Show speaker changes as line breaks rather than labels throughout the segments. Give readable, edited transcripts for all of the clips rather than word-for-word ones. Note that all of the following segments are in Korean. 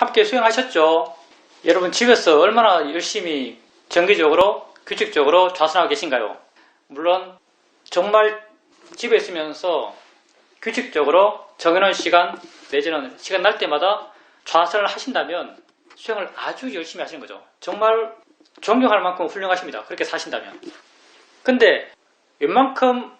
함께 수행하셨죠? 여러분 집에서 얼마나 열심히 정기적으로 규칙적으로 좌선하고 계신가요? 물론 정말 집에 있으면서 규칙적으로 정해놓은 시간 내지는 시간 날 때마다 좌선을 하신다면 수행을 아주 열심히 하시는 거죠. 정말 존경할 만큼 훌륭하십니다. 그렇게 사신다면. 근데 웬만큼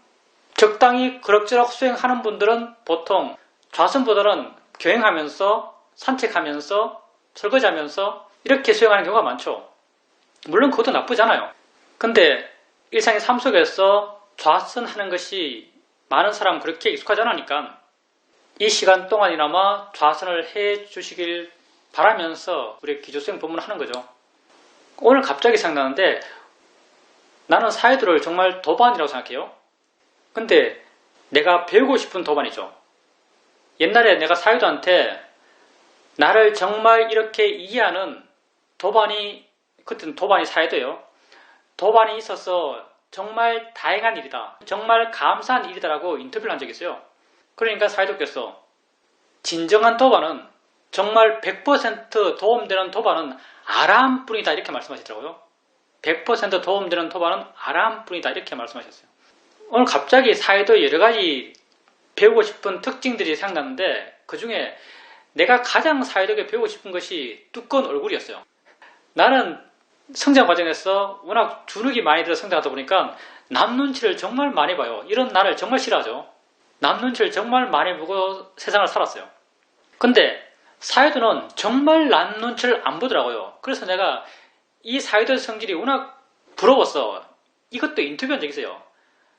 적당히 그럭저럭 수행하는 분들은 보통 좌선보다는 경행하면서 산책하면서 설거지하면서 이렇게 수행하는 경우가 많죠. 물론 그것도 나쁘지 않아요. 근데 일상의 삶 속에서 좌선하는 것이 많은 사람은 그렇게 익숙하지 않으니까 이 시간 동안이나마 좌선을 해 주시길 바라면서 우리 기조수행 법문을 하는 거죠. 오늘 갑자기 생각나는데 나는 사이도를 정말 도반이라고 생각해요. 근데 내가 배우고 싶은 도반이죠. 옛날에 내가 사이도한테 나를 정말 이렇게 이해하는 도반이, 그때는 도반이 사이도예요. 도반이 있어서 정말 다행한 일이다. 정말 감사한 일이다라고 인터뷰를 한 적이 있어요. 그러니까 사이도께서 진정한 도반은 정말 100% 도움되는 도반은 아람뿐이다 이렇게 말씀하시더라고요. 100% 도움되는 도반은 아람뿐이다 이렇게 말씀하셨어요. 오늘 갑자기 사이도의 여러가지 배우고 싶은 특징들이 생각났는데 그 중에 내가 가장 사이도에게 배우고 싶은 것이 두꺼운 얼굴이었어요. 나는 성장 과정에서 워낙 주눅이 많이 들어 성장하다 보니까 남 눈치를 정말 많이 봐요. 이런 나를 정말 싫어하죠. 남 눈치를 정말 많이 보고 세상을 살았어요. 근데 사이도는 정말 남 눈치를 안 보더라고요. 그래서 내가 이 사이도의 성질이 워낙 부러웠어. 이것도 인터뷰한 적이 있어요.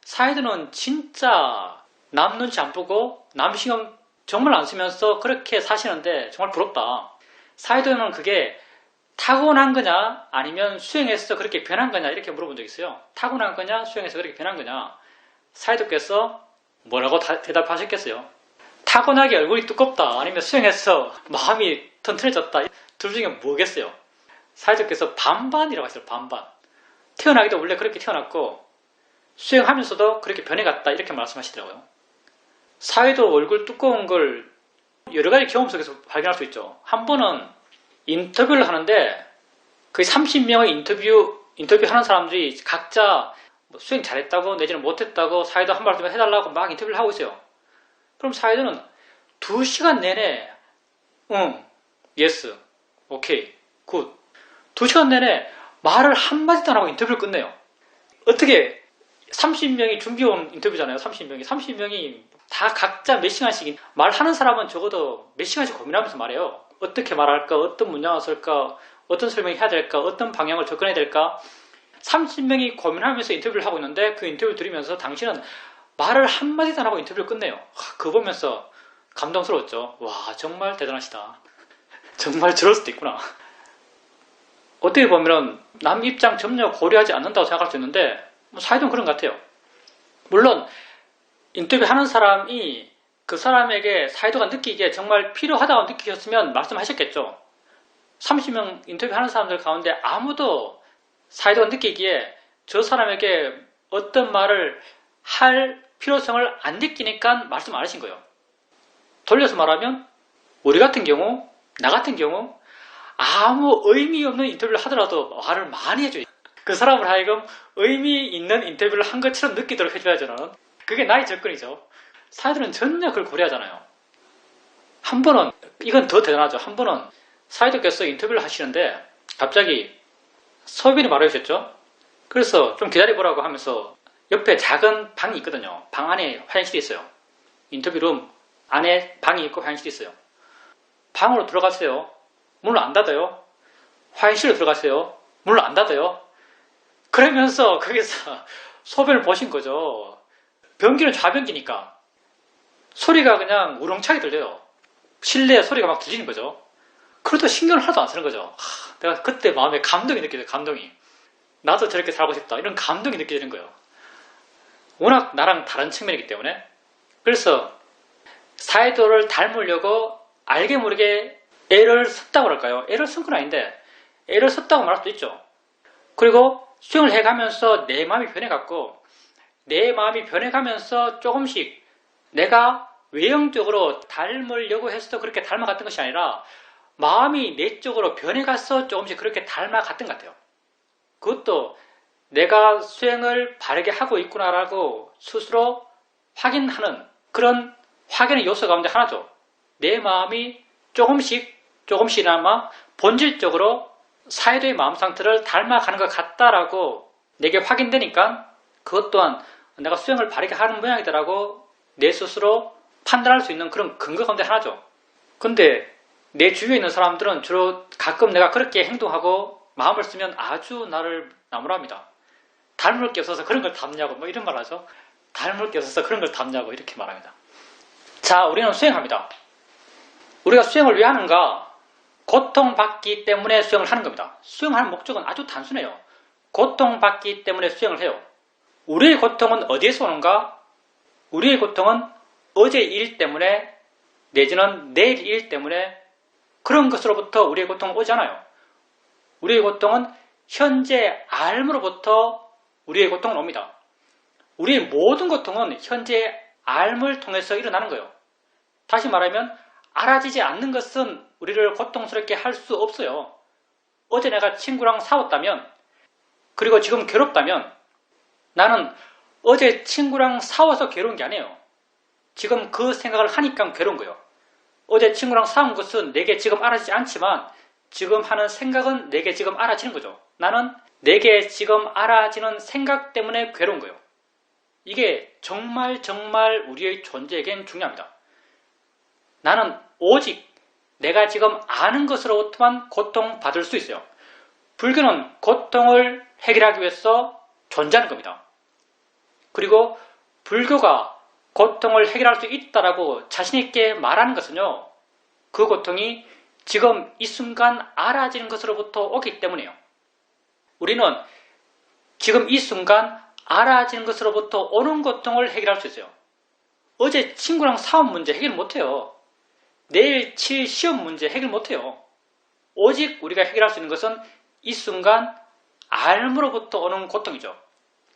사이도는 진짜 남 눈치 안 보고 남 신경 정말 안 쓰면서 그렇게 사시는데 정말 부럽다. 사이도는 그게 타고난 거냐 아니면 수행해서 그렇게 변한 거냐 이렇게 물어본 적이 있어요. 타고난 거냐 수행해서 그렇게 변한 거냐. 사이도께서 뭐라고 대답하셨겠어요? 타고나게 얼굴이 두껍다 아니면 수행해서 마음이 튼튼해졌다. 둘 중에 뭐겠어요? 사이도께서 반반이라고 하셨어요. 반반. 태어나기도 원래 그렇게 태어났고 수행하면서도 그렇게 변해갔다 이렇게 말씀하시더라고요. 사이도 얼굴 두꺼운 걸 여러 가지 경험 속에서 발견할 수 있죠. 한 번은 인터뷰를 하는데 그 30명의 인터뷰하는 사람들이 각자 뭐 수행 잘했다고 내지는 못했다고 사이도 한 말씀 해달라고 막 인터뷰를 하고 있어요. 그럼 사이도는 2시간 내내 응, 예스, 오케이, 굿 2시간 내내 말을 한마디도 안 하고 인터뷰를 끝내요. 어떻게 30명이 준비해온 인터뷰잖아요. 30명이 다 각자 몇 시간씩 말하는 사람은 적어도 몇 시간씩 고민하면서 말해요. 어떻게 말할까? 어떤 문장을 쓸까? 어떤 설명을 해야 될까? 어떤 방향을 접근해야 될까? 30명이 고민하면서 인터뷰를 하고 있는데 그 인터뷰를 들으면서 당신은 말을 한마디도 안 하고 인터뷰를 끝내요. 그거 보면서 감동스러웠죠. 와 정말 대단하시다. 정말 저럴 수도 있구나. 어떻게 보면 남 입장 전혀 고려하지 않는다고 생각할 수 있는데 사이도는 그런 것 같아요. 물론 인터뷰하는 사람이 그 사람에게 사이도가 느끼기에 정말 필요하다고 느끼셨으면 말씀하셨겠죠. 30명 인터뷰하는 사람들 가운데 아무도 사이도가 느끼기에 저 사람에게 어떤 말을 할 필요성을 안 느끼니까 말씀 안 하신 거예요. 돌려서 말하면 우리 같은 경우, 나 같은 경우 아무 의미 없는 인터뷰를 하더라도 말을 많이 해줘요. 그 사람을 하여금 의미 있는 인터뷰를 한 것처럼 느끼도록 해줘야죠. 나는. 그게 나의 접근이죠. 사이도는 전혀 그걸 고려하잖아요. 한 번은 이건 더 대단하죠. 한 번은 사이도께서 인터뷰를 하시는데 갑자기 서빈이 말해 주셨죠. 그래서 좀 기다려보라고 하면서 옆에 작은 방이 있거든요. 방 안에 화장실이 있어요. 인터뷰룸 안에 방이 있고 화장실이 있어요. 방으로 들어가세요. 문을 안 닫아요. 화장실로 들어가세요. 문을 안 닫아요. 그러면서 거기서 소변을 보신 거죠. 변기는 좌변기니까 소리가 그냥 우렁차게 들려요. 실내 소리가 막 들리는 거죠. 그래도 신경을 하나도 안 쓰는 거죠. 내가 그때 마음에 감동이 느껴져요. 감동이. 나도 저렇게 살고 싶다. 이런 감동이 느껴지는 거예요. 워낙 나랑 다른 측면이기 때문에. 그래서 사이도를 닮으려고 알게 모르게 애를 썼다고 할까요? 애를 쓴 건 아닌데 애를 썼다고 말할 수도 있죠. 그리고 수행을 해가면서 내 마음이 변해갔고 내 마음이 변해가면서 조금씩 내가 외형적으로 닮으려고 해서 그렇게 닮아갔던 것이 아니라 마음이 내적으로 변해가서 조금씩 그렇게 닮아갔던 것 같아요. 그것도 내가 수행을 바르게 하고 있구나라고 스스로 확인하는 그런 확인의 요소 가운데 하나죠. 내 마음이 조금씩이나마 본질적으로 사이도의 마음 상태를 닮아가는 것 같다라고 내게 확인되니까 그것 또한 내가 수행을 바르게 하는 모양이다라고 내 스스로 판단할 수 있는 그런 근거 가운데 하나죠. 근데 내 주위에 있는 사람들은 주로 가끔 내가 그렇게 행동하고 마음을 쓰면 아주 나를 나무랍니다. 닮을 게 없어서 그런 걸 닮냐고 뭐 이런 말 하죠. 닮을 게 없어서 그런 걸 닮냐고 이렇게 말합니다. 자, 우리는 수행합니다. 우리가 수행을 왜 하는가? 고통받기 때문에 수행을 하는 겁니다. 수행하는 목적은 아주 단순해요. 고통받기 때문에 수행을 해요. 우리의 고통은 어디에서 오는가? 우리의 고통은 어제 일 때문에 내지는 내일 일 때문에 그런 것으로부터 우리의 고통은 오지 않아요. 우리의 고통은 현재 알므로부터 우리의 고통은 옵니다. 우리의 모든 고통은 현재 알을 통해서 일어나는 거예요. 다시 말하면 알아지지 않는 것은 우리를 고통스럽게 할 수 없어요. 어제 내가 친구랑 싸웠다면 그리고 지금 괴롭다면 나는 어제 친구랑 싸워서 괴로운 게 아니에요. 지금 그 생각을 하니까 괴로운 거예요. 어제 친구랑 싸운 것은 내게 지금 알아지지 않지만 지금 하는 생각은 내게 지금 알아지는 거죠. 나는 내게 지금 알아지는 생각 때문에 괴로운 거예요. 이게 정말 우리의 존재에겐 중요합니다. 나는 오직 내가 지금 아는 것으로부터만 고통받을 수 있어요. 불교는 고통을 해결하기 위해서 존재하는 겁니다. 그리고 불교가 고통을 해결할 수 있다라고 자신있게 말하는 것은요. 그 고통이 지금 이 순간 알아지는 것으로부터 오기 때문이에요. 우리는 지금 이 순간 알아지는 것으로부터 오는 고통을 해결할 수 있어요. 어제 친구랑 싸운 문제 해결 못해요. 내일 칠 시험 문제 해결 못해요. 오직 우리가 해결할 수 있는 것은 이 순간 알므로부터 오는 고통이죠.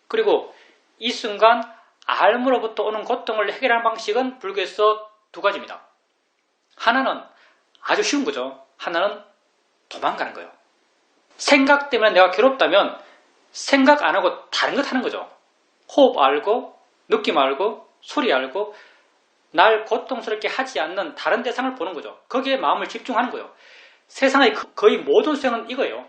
그리고 이 순간 알므로부터 오는 고통을 해결하는 방식은 불교에서 두 가지입니다. 하나는 아주 쉬운 거죠. 하나는 도망가는 거예요. 생각 때문에 내가 괴롭다면 생각 안 하고 다른 것 하는 거죠. 호흡 알고, 느낌 알고, 소리 알고, 날 고통스럽게 하지 않는 다른 대상을 보는 거죠. 거기에 마음을 집중하는 거예요. 세상의 거의 모든 수행은 이거예요.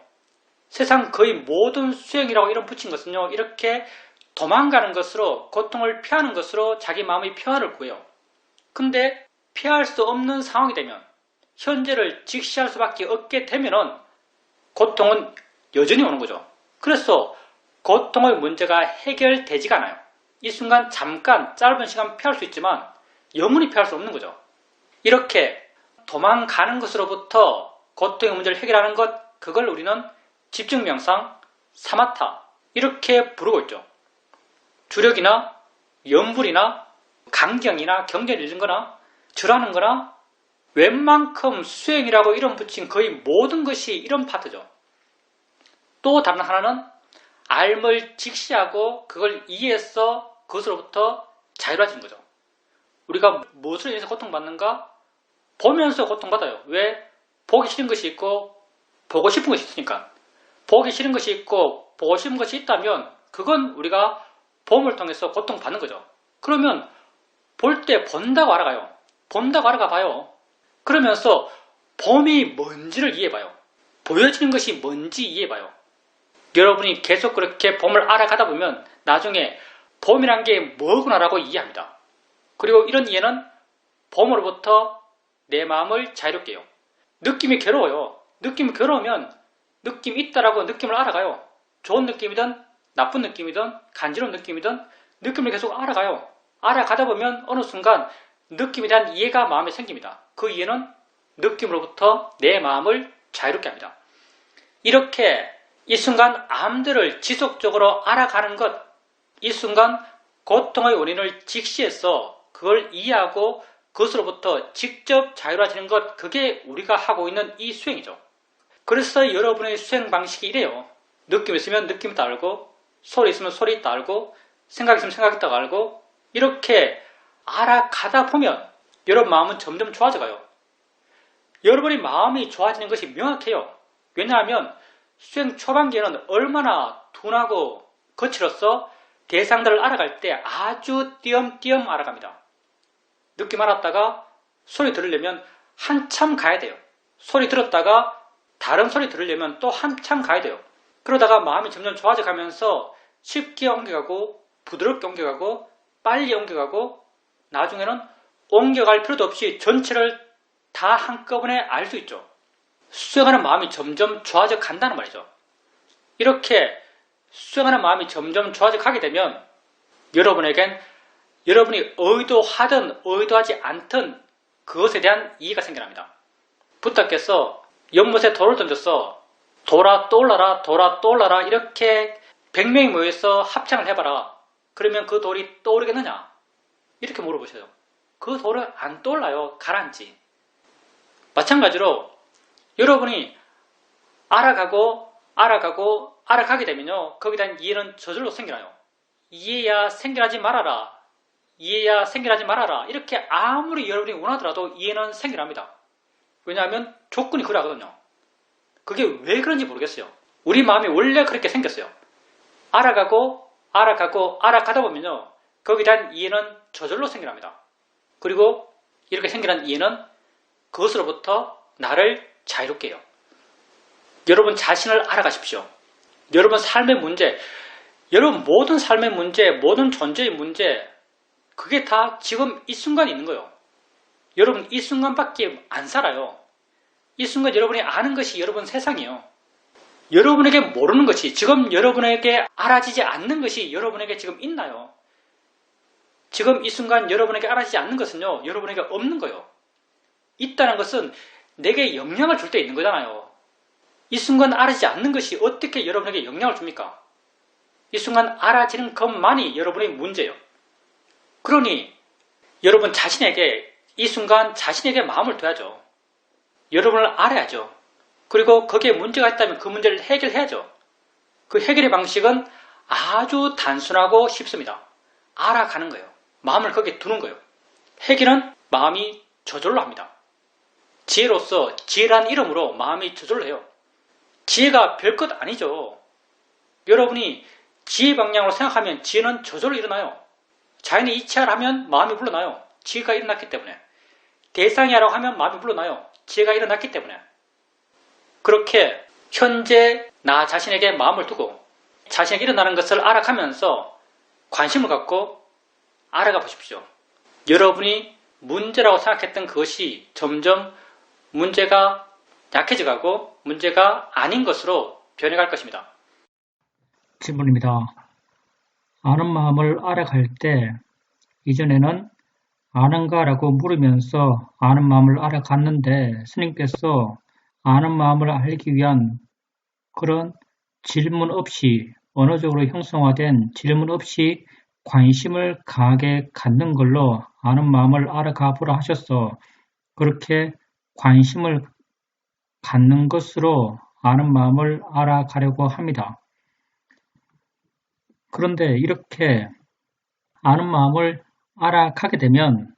세상 거의 모든 수행이라고 이름 붙인 것은요. 이렇게 도망가는 것으로, 고통을 피하는 것으로 자기 마음의 평화를 구해요. 근데 피할 수 없는 상황이 되면, 현재를 직시할 수밖에 없게 되면은 고통은 여전히 오는 거죠. 그래서 고통의 문제가 해결되지가 않아요. 이 순간 잠깐 짧은 시간 피할 수 있지만 영원히 피할 수 없는 거죠. 이렇게 도망가는 것으로부터 고통의 문제를 해결하는 것, 그걸 우리는 집중명상, 사마타 이렇게 부르고 있죠. 주력이나 염불이나 강경이나 경계를 잃는 거나 절하는 거나 웬만큼 수행이라고 이름 붙인 거의 모든 것이 이런 파트죠. 또 다른 하나는 알을 직시하고 그걸 이해해서 그것으로부터 자유로워지는 거죠. 우리가 무엇으로 인해서 고통받는가? 보면서 고통받아요. 왜? 보기 싫은 것이 있고 보고 싶은 것이 있으니까. 보기 싫은 것이 있고 보고 싶은 것이 있다면 그건 우리가 봄을 통해서 고통받는 거죠. 그러면 볼 때 본다고 알아가요. 본다고 알아가 봐요. 그러면서 봄이 뭔지를 이해해봐요. 보여지는 것이 뭔지 이해해봐요. 여러분이 계속 그렇게 봄을 알아가다 보면 나중에 봄이란 게 뭐구나라고 이해합니다. 그리고 이런 이해는 봄으로부터 내 마음을 자유롭게 해요. 느낌이 괴로워요. 느낌이 괴로우면 느낌이 있다라고 느낌을 알아가요. 좋은 느낌이든 나쁜 느낌이든 간지러운 느낌이든 느낌을 계속 알아가요. 알아가다 보면 어느 순간 느낌에 대한 이해가 마음에 생깁니다. 그 이해는 느낌으로부터 내 마음을 자유롭게 합니다. 이렇게 이 순간 암들을 지속적으로 알아가는 것, 이 순간 고통의 원인을 직시해서 그걸 이해하고 그것으로부터 직접 자유로워지는 것, 그게 우리가 하고 있는 이 수행이죠. 그래서 여러분의 수행 방식이 이래요. 느낌 있으면 느낌 있다 알고, 소리 있으면 소리 있다 알고, 생각 있으면 생각 있다 알고, 이렇게 알아가다 보면 여러분 마음은 점점 좋아져가요. 여러분이 마음이 좋아지는 것이 명확해요. 왜냐하면 수행 초반기에는 얼마나 둔하고 거칠어서 대상들을 알아갈 때 아주 띄엄띄엄 알아갑니다. 느낌 알았다가 소리 들으려면 한참 가야 돼요. 소리 들었다가 다른 소리 들으려면 또 한참 가야 돼요. 그러다가 마음이 점점 좋아져 가면서 쉽게 옮겨가고 부드럽게 옮겨가고 빨리 옮겨가고 나중에는 옮겨갈 필요도 없이 전체를 다 한꺼번에 알 수 있죠. 수행하는 마음이 점점 좋아져 간다는 말이죠. 이렇게 수행하는 마음이 점점 좋아져 가게 되면 여러분에겐 여러분이 의도하든 의도하지 않든 그것에 대한 이해가 생겨납니다. 부처께서 연못에 돌을 던져서 돌아 떠올라라 돌아 떠올라라 이렇게 100명이 모여서 합창을 해봐라. 그러면 그 돌이 떠오르겠느냐? 이렇게 물어보셔요. 그 돌은 안 떠올라요. 가라앉지. 마찬가지로 여러분이 알아가게 되면요. 거기에 대한 이해는 저절로 생겨나요. 이해야 생겨나지 말아라. 이해야 생겨나지 말아라. 이렇게 아무리 여러분이 원하더라도 이해는 생겨납니다. 왜냐하면 조건이 그러하거든요. 그게 왜 그런지 모르겠어요. 우리 마음이 원래 그렇게 생겼어요. 알아가다 보면요. 거기에 대한 이해는 저절로 생겨납니다. 그리고 이렇게 생겨난 이해는 그것으로부터 나를 자유롭게 해요. 여러분 자신을 알아가십시오. 여러분 삶의 문제, 여러분 모든 삶의 문제, 모든 존재의 문제, 그게 다 지금 이 순간에 있는 거예요. 여러분 이 순간밖에 안 살아요. 이 순간 여러분이 아는 것이 여러분 세상이에요. 여러분에게 모르는 것이, 지금 여러분에게 알아지지 않는 것이 여러분에게 지금 있나요? 지금 이 순간 여러분에게 알아지지 않는 것은요, 여러분에게 없는 거예요. 있다는 것은 내게 영향을 줄 때 있는 거잖아요. 이 순간 알아지지 않는 것이 어떻게 여러분에게 영향을 줍니까? 이 순간 알아지는 것만이 여러분의 문제예요. 그러니 여러분 자신에게 이 순간 자신에게 마음을 둬야죠. 여러분을 알아야죠. 그리고 거기에 문제가 있다면 그 문제를 해결해야죠. 그 해결의 방식은 아주 단순하고 쉽습니다. 알아가는 거예요. 마음을 거기에 두는 거예요. 해결은 마음이 저절로 합니다. 지혜로서 지혜란 이름으로 마음이 저절로 해요. 지혜가 별것 아니죠. 여러분이 지혜 방향으로 생각하면 지혜는 저절로 일어나요. 자연의 이치하라 하면 마음이 불러나요. 지혜가 일어났기 때문에. 대상이 하라고 하면 마음이 불러나요. 지혜가 일어났기 때문에. 그렇게 현재 나 자신에게 마음을 두고 자신에게 일어나는 것을 알아가면서 관심을 갖고 알아가 보십시오. 여러분이 문제라고 생각했던 그것이 점점 문제가 약해져 가고 문제가 아닌 것으로 변해갈 것입니다.
질문입니다. 아는 마음을 알아갈 때 이전에는 아는가? 라고 물으면서 아는 마음을 알아갔는데 스님께서 아는 마음을 알기 위한 그런 질문 없이 언어적으로 형성화된 질문 없이 관심을 강하게 갖는 걸로 아는 마음을 알아가 보라 하셔서 그렇게 관심을 갖는 것으로 아는 마음을 알아가려고 합니다. 그런데 이렇게 아는 마음을 알아가게 되면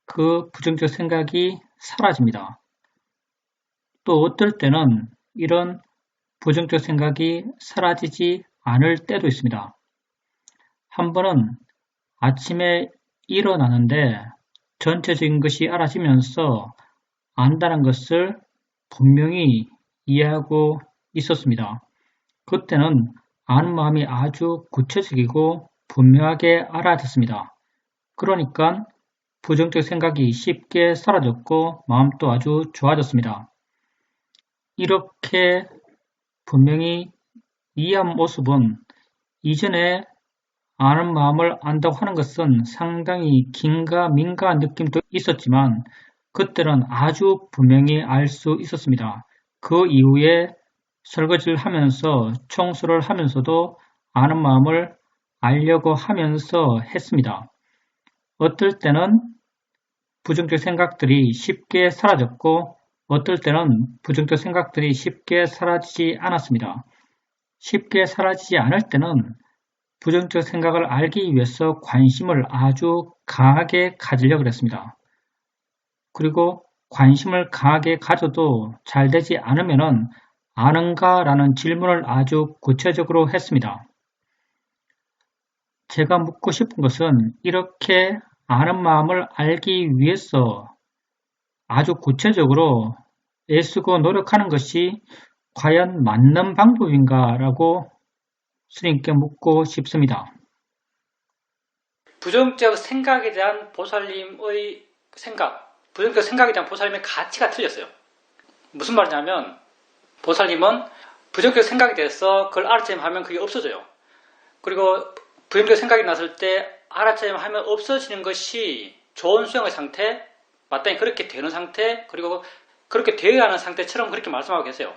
그 부정적 생각이 사라집니다. 또 어떨 때는 이런 부정적 생각이 사라지지 않을 때도 있습니다. 한 번은 아침에 일어나는데 전체적인 것이 알아지면서 안다는 것을 분명히 이해하고 있었습니다. 그때는 아는 마음이 아주 구체적이고 분명하게 알아졌습니다. 그러니까 부정적 생각이 쉽게 사라졌고 마음도 아주 좋아졌습니다. 이렇게 분명히 이해한 모습은 이전에 아는 마음을 안다고 하는 것은 상당히 긴가민가한 느낌도 있었지만 그때는 아주 분명히 알 수 있었습니다. 그 이후에 설거지를 하면서 청소를 하면서도 아는 마음을 알려고 하면서 했습니다. 어떨 때는 부정적 생각들이 쉽게 사라졌고 어떨 때는 부정적 생각들이 쉽게 사라지지 않았습니다. 쉽게 사라지지 않을 때는 부정적 생각을 알기 위해서 관심을 아주 강하게 가지려고 했습니다. 그리고 관심을 강하게 가져도 잘 되지 않으면은 아는가? 라는 질문을 아주 구체적으로 했습니다. 제가 묻고 싶은 것은 이렇게 아는 마음을 알기 위해서 아주 구체적으로 애쓰고 노력하는 것이 과연 맞는 방법인가? 라고 스님께 묻고 싶습니다.
부정적 생각에 대한 보살님의 생각, 부정적 생각에 대한 보살님의 가치가 틀렸어요. 무슨 말이냐면 보살님은 부정적 생각에 대해서 그걸 알아차림하면 그게 없어져요. 그리고 부정적 생각이 났을 때 알아차림하면 없어지는 것이 좋은 수행의 상태, 마땅히 그렇게 되는 상태, 그리고 그렇게 되어야 하는 상태처럼 그렇게 말씀하고 계세요.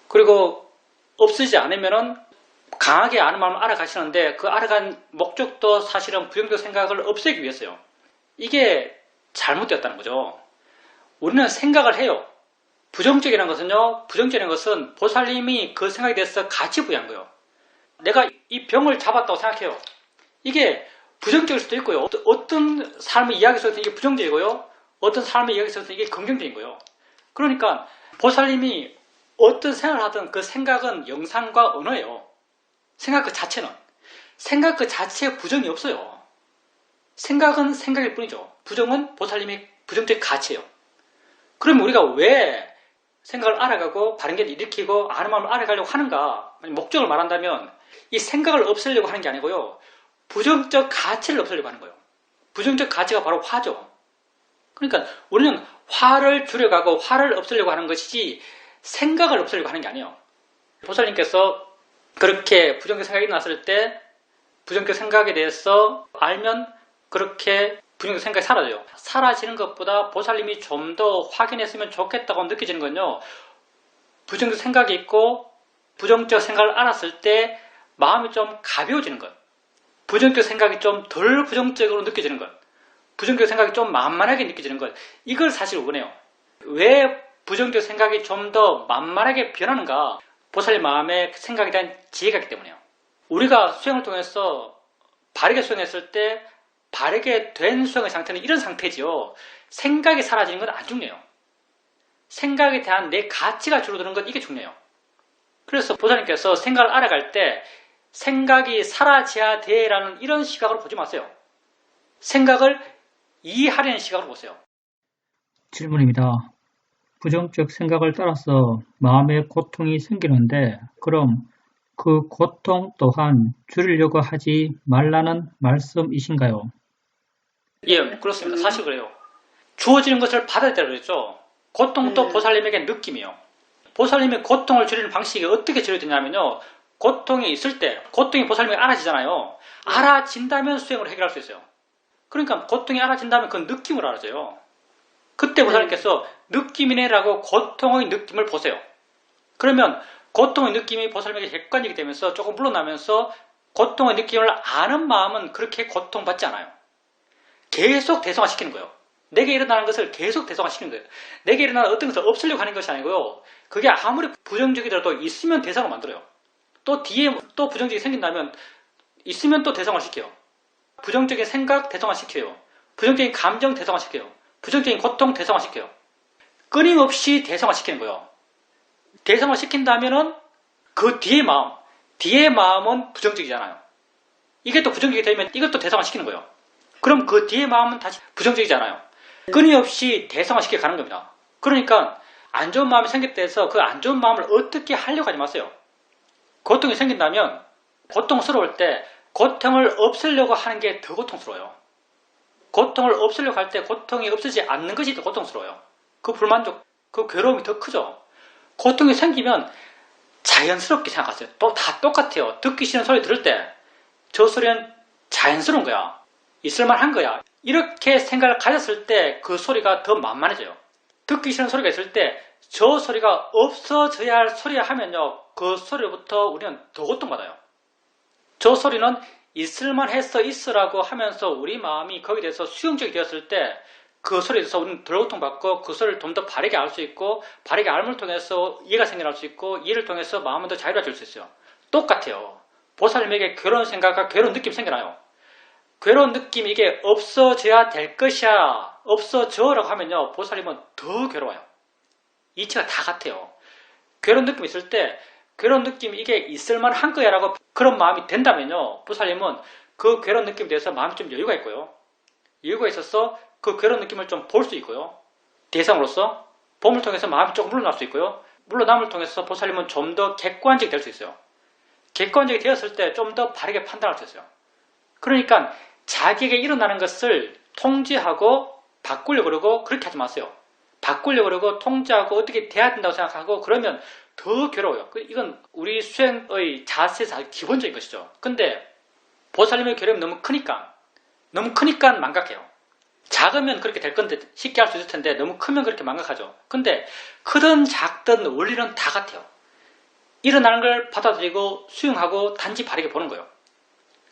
그리고 없어지지 않으면은 강하게 아는 마음을 알아가시는데 그 알아간 목적도 사실은 부정적 생각을 없애기 위해서요. 이게 잘못되었다는 거죠. 우리는 생각을 해요. 부정적이라는 것은요, 부정적인 것은 보살님이 그 생각에 대해서 가치 부여한 거예요. 내가 이 병을 잡았다고 생각해요. 이게 부정적일 수도 있고요. 어떤 삶의 이야기 속에서 이게 부정적이고요. 어떤 삶의 이야기 속에서 이게 긍정적인 거예요. 그러니까 보살님이 어떤 생각을 하든 그 생각은 영상과 언어예요. 생각 그 자체는. 생각 그 자체에 부정이 없어요. 생각은 생각일 뿐이죠. 부정은 보살님의 부정적 가치예요. 그럼 우리가 왜 생각을 알아가고 바른게를 일으키고 아는 마음을 알아가려고 하는가? 목적을 말한다면 이 생각을 없애려고 하는 게 아니고요. 부정적 가치를 없애려고 하는 거예요. 부정적 가치가 바로 화죠. 그러니까 우리는 화를 줄여가고 화를 없애려고 하는 것이지 생각을 없애려고 하는 게 아니에요. 보살님께서 그렇게 부정적 생각이 났을 때 부정적 생각에 대해서 알면 그렇게 부정적 생각이 사라져요. 사라지는 것보다 보살님이 좀 더 확인했으면 좋겠다고 느껴지는 건요. 부정적 생각이 있고 부정적 생각을 알았을 때 마음이 좀 가벼워지는 것. 부정적 생각이 좀 덜 부정적으로 느껴지는 것. 부정적 생각이 좀 만만하게 느껴지는 것. 이걸 사실 원해요. 왜 부정적 생각이 좀 더 만만하게 변하는가? 보살님 마음의 생각에 대한 지혜가 있기 때문에요. 우리가 수행을 통해서 바르게 수행했을 때 바르게 된 수행의 상태는 이런 상태지요. 생각이 사라지는 건 안 중요해요. 생각에 대한 내 가치가 줄어드는 건 이게 중요해요. 그래서 보살님께서 생각을 알아갈 때 생각이 사라져야 돼라는 이런 시각으로 보지 마세요. 생각을 이해하려는 시각으로 보세요.
질문입니다. 부정적 생각을 따라서 마음의 고통이 생기는데 그럼 그 고통 또한 줄이려고 하지 말라는 말씀이신가요?
예, 그렇습니다. 사실 그래요. 주어지는 것을 받아들여야 그랬죠. 고통도 보살님에게 느낌이에요. 보살님의 고통을 줄이는 방식이 어떻게 줄여지냐면요. 고통이 있을 때, 고통이 보살님에게 알아지잖아요. 알아진다면 수행을 해결할 수 있어요. 그러니까 고통이 알아진다면 그 느낌으로 알아져요. 그때 보살님께서 느낌이네라고 고통의 느낌을 보세요. 그러면 고통의 느낌이 보살님에게 객관적이 되면서 조금 물러나면서 고통의 느낌을 아는 마음은 그렇게 고통받지 않아요. 계속 대성화시키는 거예요. 내게 일어나는 것을 계속 대성화시키는 거예요. 내게 일어나는 어떤 것을 없애려고 하는 것이 아니고요. 그게 아무리 부정적이더라도 있으면 대성을 만들어요. 또 뒤에 또 부정적이 생긴다면 있으면 또 대성화시켜요. 부정적인 생각 대성화시켜요. 부정적인 감정 대성화시켜요. 부정적인 고통 대성화시켜요. 끊임없이 대성화시키는 거예요. 대성화시킨다면은 그 뒤의 마음은 부정적이잖아요. 이게 또 부정적이 되면 이것도 대성화시키는 거예요. 그럼 그 뒤의 마음은 다시 부정적이잖아요. 끊임없이 대성화시켜 가는 겁니다. 그러니까 안 좋은 마음이 생겼다 해서 그 안 좋은 마음을 어떻게 하려고 하지 마세요. 고통이 생긴다면 고통스러울 때 고통을 없애려고 하는 게 더 고통스러워요. 고통을 없애려고 할 때 고통이 없어지지 않는 것이 더 고통스러워요. 그 불만족, 그 괴로움이 더 크죠. 고통이 생기면 자연스럽게 생각하세요. 또 다 똑같아요. 듣기 싫은 소리 들을 때 저 소리는 자연스러운 거야. 있을만한 거야. 이렇게 생각을 가졌을 때 그 소리가 더 만만해져요. 듣기 싫은 소리가 있을 때 저 소리가 없어져야 할 소리야 하면요. 그 소리부터 우리는 더 고통받아요. 저 소리는 있을만해서 있으라고 하면서 우리 마음이 거기에 대해서 수용적이 되었을 때 그 소리에 대해서 우리는 덜 고통받고 그 소리를 좀 더 바르게 알 수 있고 바르게 알물 통해서 이해가 생겨날 수 있고 이해를 통해서 마음은 더 자유로워질 수 있어요. 똑같아요. 보살님에게 괴로운 생각과 괴로운 느낌 생겨나요. 괴로운 느낌 이게 없어져야 될 것이야 없어져라고 하면요, 보살님은 더 괴로워요. 이치가 다 같아요. 괴로운 느낌이 있을 때 괴로운 느낌이 이게 있을만 한 거야 라고 그런 마음이 된다면요, 보살님은 그 괴로운 느낌에 대해서 마음이 좀 여유가 있고요, 여유가 있어서 그 괴로운 느낌을 좀 볼 수 있고요, 대상으로서 봄을 통해서 마음이 조금 물러날 수 있고요, 물러남을 통해서 보살님은 좀 더 객관적이 될 수 있어요. 객관적이 되었을 때 좀 더 바르게 판단할 수 있어요. 그러니까 자기에게 일어나는 것을 통제하고 바꾸려고 그러고 그렇게 하지 마세요. 바꾸려고 그러고 통제하고 어떻게 돼야 된다고 생각하고 그러면 더 괴로워요. 이건 우리 수행의 자세에서 기본적인 것이죠. 근데 보살님의 괴로움이 너무 크니까 망각해요. 작으면 그렇게 될 건데 쉽게 할 수 있을 텐데 너무 크면 그렇게 망각하죠. 근데 크든 작든 원리는 다 같아요. 일어나는 걸 받아들이고 수용하고 단지 바르게 보는 거예요.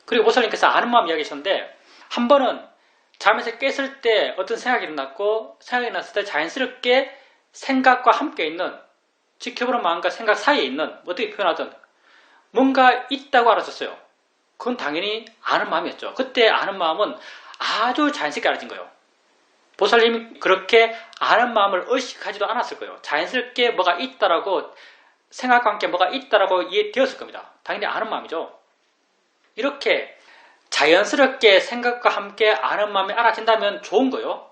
그리고 보살님께서 아는 마음 이야기하셨는데, 한 번은 잠에서 깼을 때 어떤 생각이 일어났고, 생각이 났을 때 자연스럽게 생각과 함께 있는, 지켜보는 마음과 생각 사이에 있는, 어떻게 표현하든 뭔가 있다고 알아졌어요. 그건 당연히 아는 마음이었죠. 그때 아는 마음은 아주 자연스럽게 알아진 거예요. 보살님이 그렇게 아는 마음을 의식하지도 않았을 거예요. 자연스럽게 뭐가 있다라고, 생각과 함께 뭐가 있다라고 이해되었을 겁니다. 당연히 아는 마음이죠. 이렇게 자연스럽게 생각과 함께 아는 마음이 알아진다면 좋은 거예요.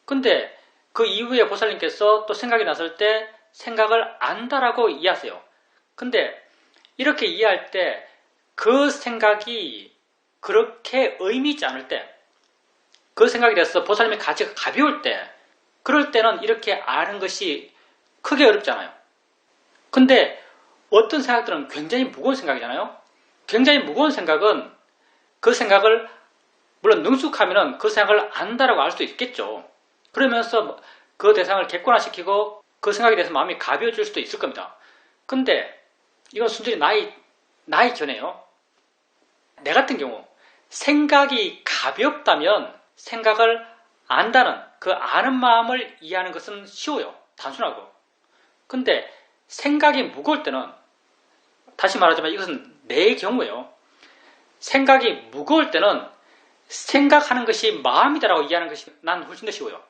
근데 그 이후에 보살님께서 또 생각이 났을 때 생각을 안다라고 이해하세요. 근데 이렇게 이해할 때 그 생각이 그렇게 의미 있지 않을 때, 그 생각이 돼서 보살님의 가치가 가벼울 때, 그럴 때는 이렇게 아는 것이 크게 어렵잖아요. 근데 어떤 생각들은 굉장히 무거운 생각이잖아요. 굉장히 무거운 생각은 그 생각을, 물론 능숙하면 그 생각을 안다라고 알 수 있겠죠. 그러면서 그 대상을 객관화시키고 그 생각에 대해서 마음이 가벼워질 수도 있을 겁니다. 근데 이건 순전히 나의 견해예요. 내 같은 경우 생각이 가볍다면 생각을 안다는, 그 아는 마음을 이해하는 것은 쉬워요. 단순하고. 근데 생각이 무거울 때는, 다시 말하자면 이것은 내 경우예요. 생각이 무거울 때는 생각하는 것이 마음이다라고 이해하는 것이 난 훨씬 더 쉬워요.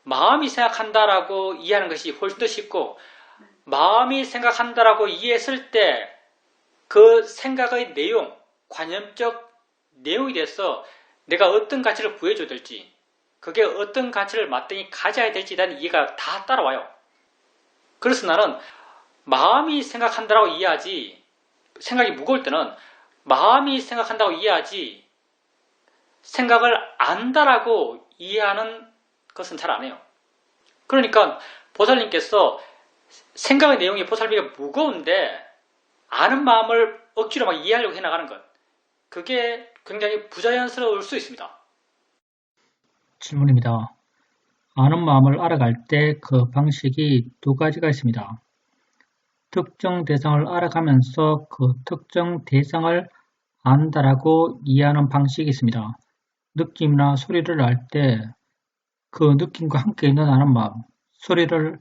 마음이 생각한다라고 이해하는 것이 훨씬 더 쉽고, 마음이 생각한다라고 이해했을 때 그 생각의 내용, 관념적 내용이 돼서 내가 어떤 가치를 부여줘야 될지, 그게 어떤 가치를 마땅히 가져야 될지에 대한 이해가 다 따라와요. 그래서 나는 마음이 생각한다라고 이해하지, 생각이 무거울 때는 마음이 생각한다고 이해하지, 생각을 안다라고 이해하는 것은 잘 안 해요. 그러니까 보살님께서 생각의 내용이 보살님이 무거운데 아는 마음을 억지로 막 이해하려고 해나가는 것, 그게 굉장히 부자연스러울 수 있습니다.
질문입니다. 아는 마음을 알아갈 때 그 방식이 두 가지가 있습니다. 특정 대상을 알아가면서 그 특정 대상을 안다라고 이해하는 방식이 있습니다. 느낌이나 소리를 알 때 그 느낌과 함께 있는 아는 마음, 소리를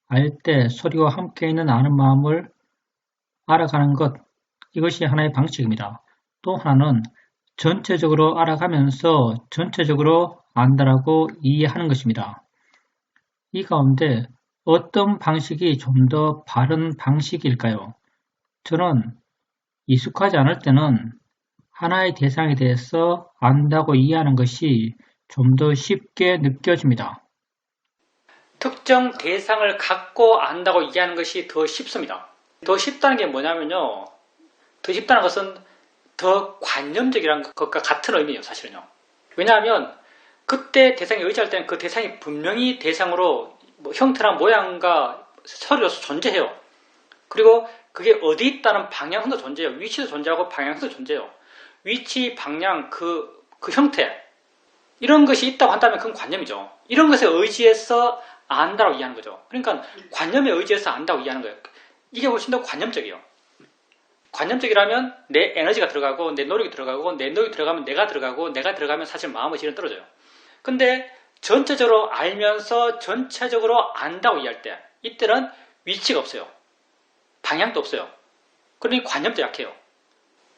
알 때 소리와 함께 있는 아는 마음을 알아가는 것, 이것이 하나의 방식입니다. 또 하나는 전체적으로 알아가면서 전체적으로 안다라고 이해하는 것입니다. 이 가운데 어떤 방식이 좀 더 바른 방식일까요? 저는 익숙하지 않을 때는 하나의 대상에 대해서 안다고 이해하는 것이 좀 더 쉽게 느껴집니다.
특정 대상을 갖고 안다고 이해하는 것이 더 쉽습니다. 더 쉽다는 게 뭐냐면요, 더 쉽다는 것은 더 관념적이라는 것과 같은 의미예요, 사실은요. 왜냐하면 그때 대상에 의지할 때는 그 대상이 분명히 대상으로 형태나 모양과 서류로서 존재해요. 그리고 그게 어디 있다는 방향성도 존재해요. 위치도 존재하고 방향성도 존재해요. 위치, 방향, 그 형태, 이런 것이 있다고 한다면 그건 관념이죠. 이런 것에 의지해서 안다고 이해하는 거죠. 그러니까 관념에 의지해서 안다고 이해하는 거예요. 이게 훨씬 더 관념적이에요. 관념적이라면 내 에너지가 들어가고 내 노력이 들어가고, 내 노력이 들어가면 내가 들어가고, 내가 들어가면 사실 마음의 질은 떨어져요. 근데 전체적으로 알면서 전체적으로 안다고 이해할 때, 이때는 위치가 없어요. 방향도 없어요. 그러니 관념도 약해요.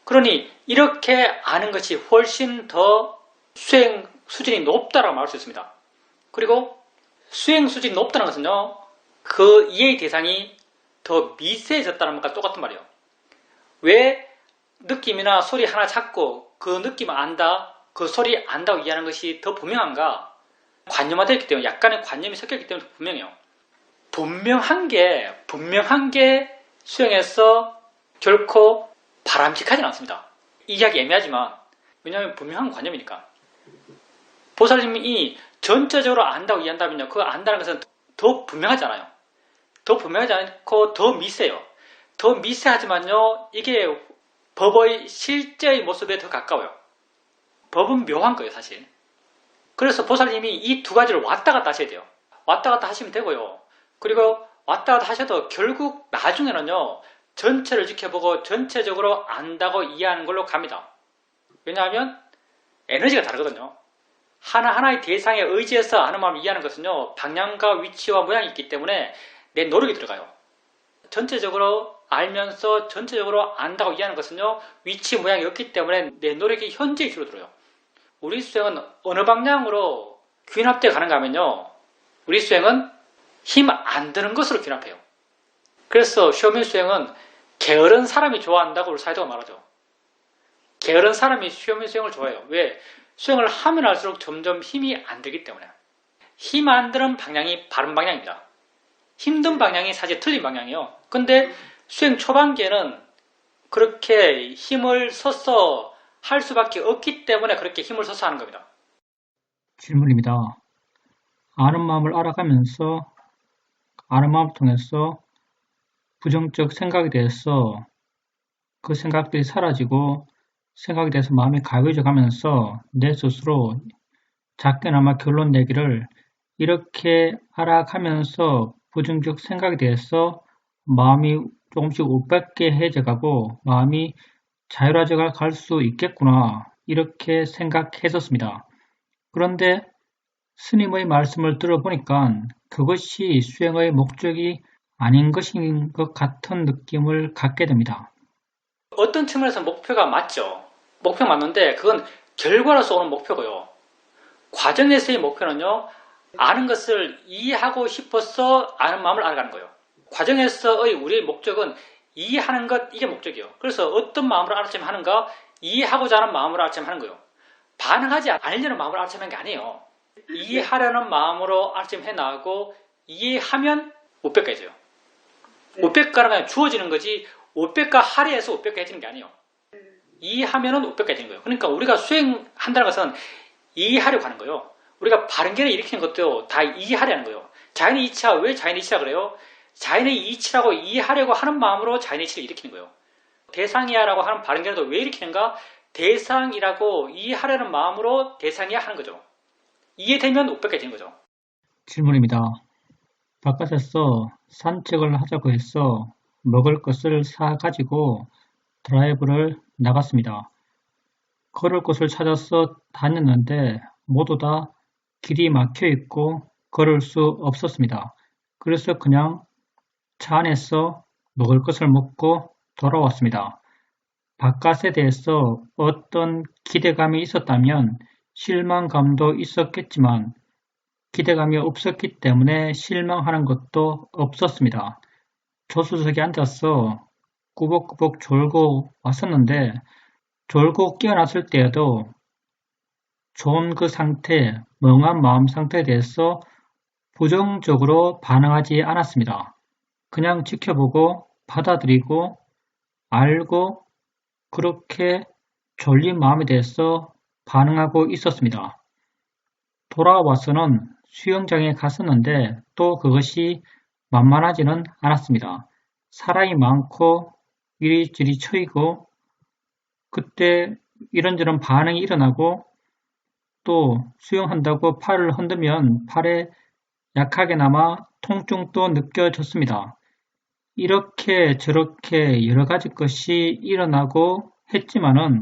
그러니 이렇게 아는 것이 훨씬 더 수행 수준이 높다라고 말할 수 있습니다. 그리고 수행 수준이 높다는 것은요, 그 이해의 대상이 더 미세해졌다는 것과 똑같은 말이에요. 왜 느낌이나 소리 하나 잡고 그 느낌을 안다, 그 소리 안다고 이해하는 것이 더 분명한가? 관념화되어 있기 때문에, 약간의 관념이 섞여있기 때문에 분명해요. 분명한 게 수행에서 결코 바람직하지는 않습니다. 이해하기 애매하지만, 왜냐하면 분명한 관념이니까. 보살님이 전체적으로 안다고 이해한다면요, 그거 안다는 것은 더 분명하지 않아요. 더 분명하지 않고 더 미세해요. 더 미세하지만요, 이게 법의 실제의 모습에 더 가까워요. 법은 묘한 거예요, 사실. 그래서 보살님이 이 두 가지를 왔다 갔다 하셔야 돼요. 왔다 갔다 하시면 되고요. 그리고 왔다 갔다 하셔도 결국 나중에는요, 전체를 지켜보고 전체적으로 안다고 이해하는 걸로 갑니다. 왜냐하면 에너지가 다르거든요. 하나하나의 대상에 의지해서 아는 마음을 이해하는 것은요, 방향과 위치와 모양이 있기 때문에 내 노력이 들어가요. 전체적으로 알면서 전체적으로 안다고 이해하는 것은요, 위치 모양이 없기 때문에 내 노력이 현저히 줄어들어요. 우리 수행은 어느 방향으로 귀납되어 가는가 하면요, 우리 수행은 힘 안 드는 것으로 귀납해요. 그래서 쇼민 수행은 게으른 사람이 좋아한다고 우리 사이도가 말하죠. 게으른 사람이 쇼민 수행을 좋아해요. 왜? 수행을 하면 할수록 점점 힘이 안 들기 때문에. 힘 안 드는 방향이 바른 방향입니다. 힘든 방향이 사실 틀린 방향이에요. 근데 수행 초반기에는 그렇게 힘을 써서 할 수밖에 없기 때문에 그렇게 힘을 써서 하는 겁니다.
질문입니다. 아는 마음을 알아가면서 아는 마음을 통해서 부정적 생각에 대해서 그 생각들이 사라지고 생각에 대해서 마음이 가벼워져 가면서 내 스스로 작게나마 결론 내기를 이렇게 알아가면서 부정적 생각에 대해서 마음이 조금씩 옷밖에 해져 가고 마음이 자유로워져 갈 수 있겠구나 이렇게 생각했었습니다. 그런데 스님의 말씀을 들어보니까 그것이 수행의 목적이 아닌 것인 것 같은 느낌을 갖게 됩니다.
어떤 측면에서 목표가 맞죠. 목표가 맞는데 그건 결과로서 오는 목표고요. 과정에서의 목표는요, 아는 것을 이해하고 싶어서 아는 마음을 알아가는 거예요. 과정에서의 우리의 목적은 이해하는 것, 이게 목적이에요. 그래서 어떤 마음으로 알아차림 하는가, 이해하고자 하는 마음으로 알아차림 하는 거예요. 반응하지 않으려는 마음으로 알아차림 하는 게 아니에요. 이해하려는 마음으로 알아차림 해나가고 이해하면 500가 해져요. 500가는 그냥 주어지는 거지 500가 할애해서 500가 해지는 게 아니에요. 이해하면은 500가 해지는 거예요. 그러니까 우리가 수행한다는 것은 이해하려고 하는 거예요. 우리가 바른견을 일으키는 것도 다 이해하려는 거예요. 자연의 이치가 왜 자연의 이치라 그래요? 자연의 이치라고 이해하려고 하는 마음으로 자연의 이치를 일으키는 거예요. 대상이야라고 하는 바른견도 왜 일으키는가? 대상이라고 이해하려는 마음으로 대상이야 하는 거죠. 이해되면 500가 되는 거죠.
질문입니다. 바깥에서 산책을 하자고 해서 먹을 것을 사가지고 드라이브를 나갔습니다. 걸을 곳을 찾아서 다녔는데 모두 다 길이 막혀 있고 걸을 수 없었습니다. 그래서 그냥 차 안에서 먹을 것을 먹고 돌아왔습니다. 바깥에 대해서 어떤 기대감이 있었다면 실망감도 있었겠지만 기대감이 없었기 때문에 실망하는 것도 없었습니다. 조수석에 앉아서 꾸벅꾸벅 졸고 왔었는데 졸고 깨어났을 때에도 좋은 그 상태, 멍한 마음 상태에 대해서 부정적으로 반응하지 않았습니다. 그냥 지켜보고 받아들이고 알고 그렇게 졸린 마음에 대해서 반응하고 있었습니다. 돌아와서는 수영장에 갔었는데 또 그것이 만만하지는 않았습니다. 사람이 많고 이리저리 쳐이고 그때 이런저런 반응이 일어나고 또 수영한다고 팔을 흔들면 팔에 약하게나마 통증도 느껴졌습니다. 이렇게 저렇게 여러 가지 것이 일어나고 했지만은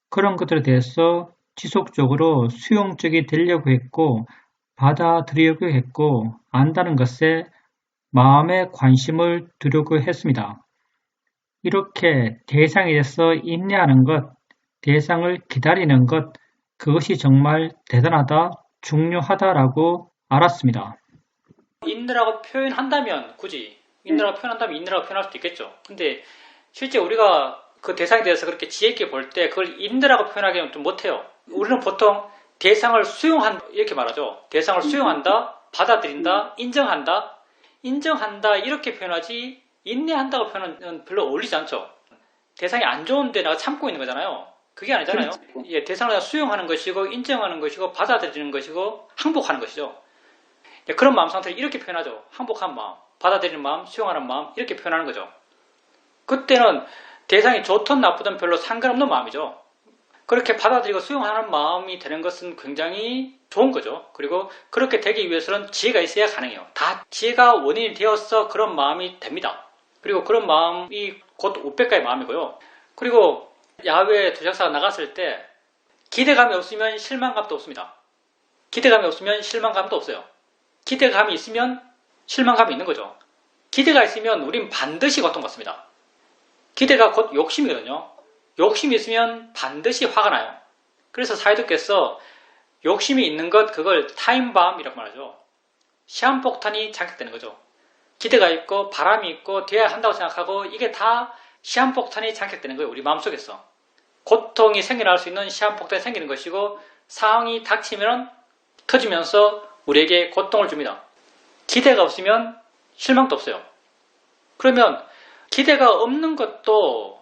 그런 것들에 대해서 지속적으로 수용적이 되려고 했고 받아들이려고 했고 안다는 것에 마음의 관심을 두려고 했습니다. 이렇게 대상에 대해서 인내하는 것, 대상을 기다리는 것, 그것이 정말 대단하다, 중요하다라고 알았습니다.
있느라고 표현한다면 굳이 있느라고 표현한다면 있느라고 표현할 수도 있겠죠. 근데 실제 우리가 그 대상에 대해서 그렇게 지혜 있게 볼 때 그걸 있느라고 표현하기는 좀 못해요. 우리는 보통 대상을 수용한다 이렇게 말하죠. 대상을 수용한다, 받아들인다, 인정한다 이렇게 표현하지 인내한다고 표현은 별로 어울리지 않죠. 대상이 안 좋은데 내가 참고 있는 거잖아요. 그게 아니잖아요. 예, 대상을 수용하는 것이고 인정하는 것이고 받아들이는 것이고 항복하는 것이죠. 예, 그런 마음 상태를 이렇게 표현하죠. 항복한 마음, 받아들이는 마음, 수용하는 마음 이렇게 표현하는 거죠. 그때는 대상이 좋든 나쁘든 별로 상관없는 마음이죠. 그렇게 받아들이고 수용하는 마음이 되는 것은 굉장히 좋은 거죠. 그리고 그렇게 되기 위해서는 지혜가 있어야 가능해요. 다 지혜가 원인이 되어서 그런 마음이 됩니다. 그리고 그런 마음이 곧 우백가의 마음이고요. 그리고 야외 도적사가 나갔을 때 기대감이 없으면 실망감도 없습니다. 기대감이 없으면 실망감도 없어요. 기대감이 있으면 실망감이 있는 거죠. 기대가 있으면 우린 반드시 고통받습니다. 기대가 곧 욕심이거든요. 욕심이 있으면 반드시 화가 나요. 그래서 사회도께서 욕심이 있는 것 그걸 타임밤이라고 말하죠. 시한폭탄이 장착되는 거죠. 기대가 있고 바람이 있고 돼야 한다고 생각하고 이게 다 시한폭탄이 장착되는 거예요. 우리 마음속에서. 고통이 생겨날 수 있는 시한폭탄이 생기는 것이고 상황이 닥치면 터지면서 우리에게 고통을 줍니다. 기대가 없으면 실망도 없어요. 그러면 기대가 없는 것도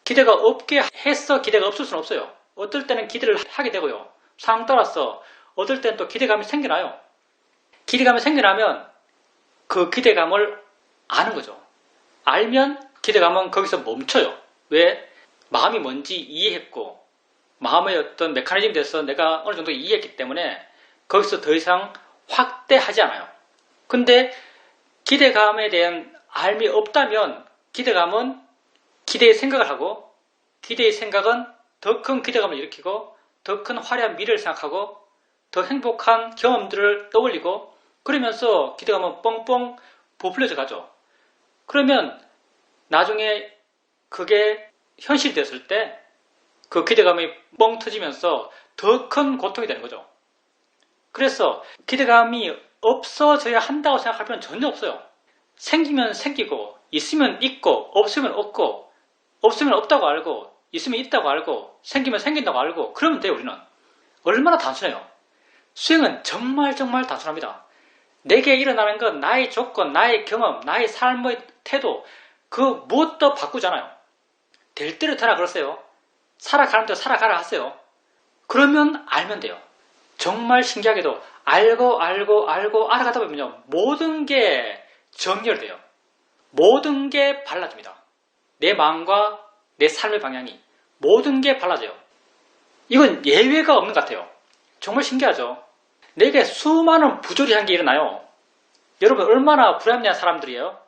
기대가 없게 해서 기대가 없을 수는 없어요. 어떨 때는 기대를 하게 되고요. 상황 따라서 어떨 때는 또 기대감이 생겨나요. 기대감이 생겨나면 그 기대감을 아는 거죠. 알면 기대감은 거기서 멈춰요. 왜? 마음이 뭔지 이해했고 마음의 어떤 메커니즘에 대해서 내가 어느 정도 이해했기 때문에 거기서 더 이상 확대하지 않아요. 근데 기대감에 대한 알미 없다면 기대감은 기대의 생각을 하고 기대의 생각은 더 큰 기대감을 일으키고 더 큰 화려한 미래를 생각하고 더 행복한 경험들을 떠올리고 그러면서 기대감은 뻥뻥 부풀려져 가죠. 그러면 나중에 그게 현실이 됐을 때 그 기대감이 뻥 터지면서 더 큰 고통이 되는 거죠. 그래서 기대감이 없어져야 한다고 생각할 필요는 전혀 없어요. 생기면 생기고 있으면 있고 없으면 없고 없으면 없다고 알고 있으면 있다고 알고 생기면 생긴다고 알고 그러면 돼요. 우리는 얼마나 단순해요. 수행은 정말 단순합니다. 내게 일어나는 건 나의 조건, 나의 경험, 나의 삶의 태도 그 무엇도 바꾸잖아요. 될 대로 되라 그러세요. 살아가는 대로 살아가라 하세요. 그러면 알면 돼요. 정말 신기하게도 알고 알아가다 보면요. 모든 게 정렬돼요. 모든 게 발라집니다. 내 마음과 내 삶의 방향이 모든 게 발라져요. 이건 예외가 없는 것 같아요. 정말 신기하죠. 내게 수많은 부조리한 게 일어나요. 여러분 얼마나 불합리한 사람들이에요?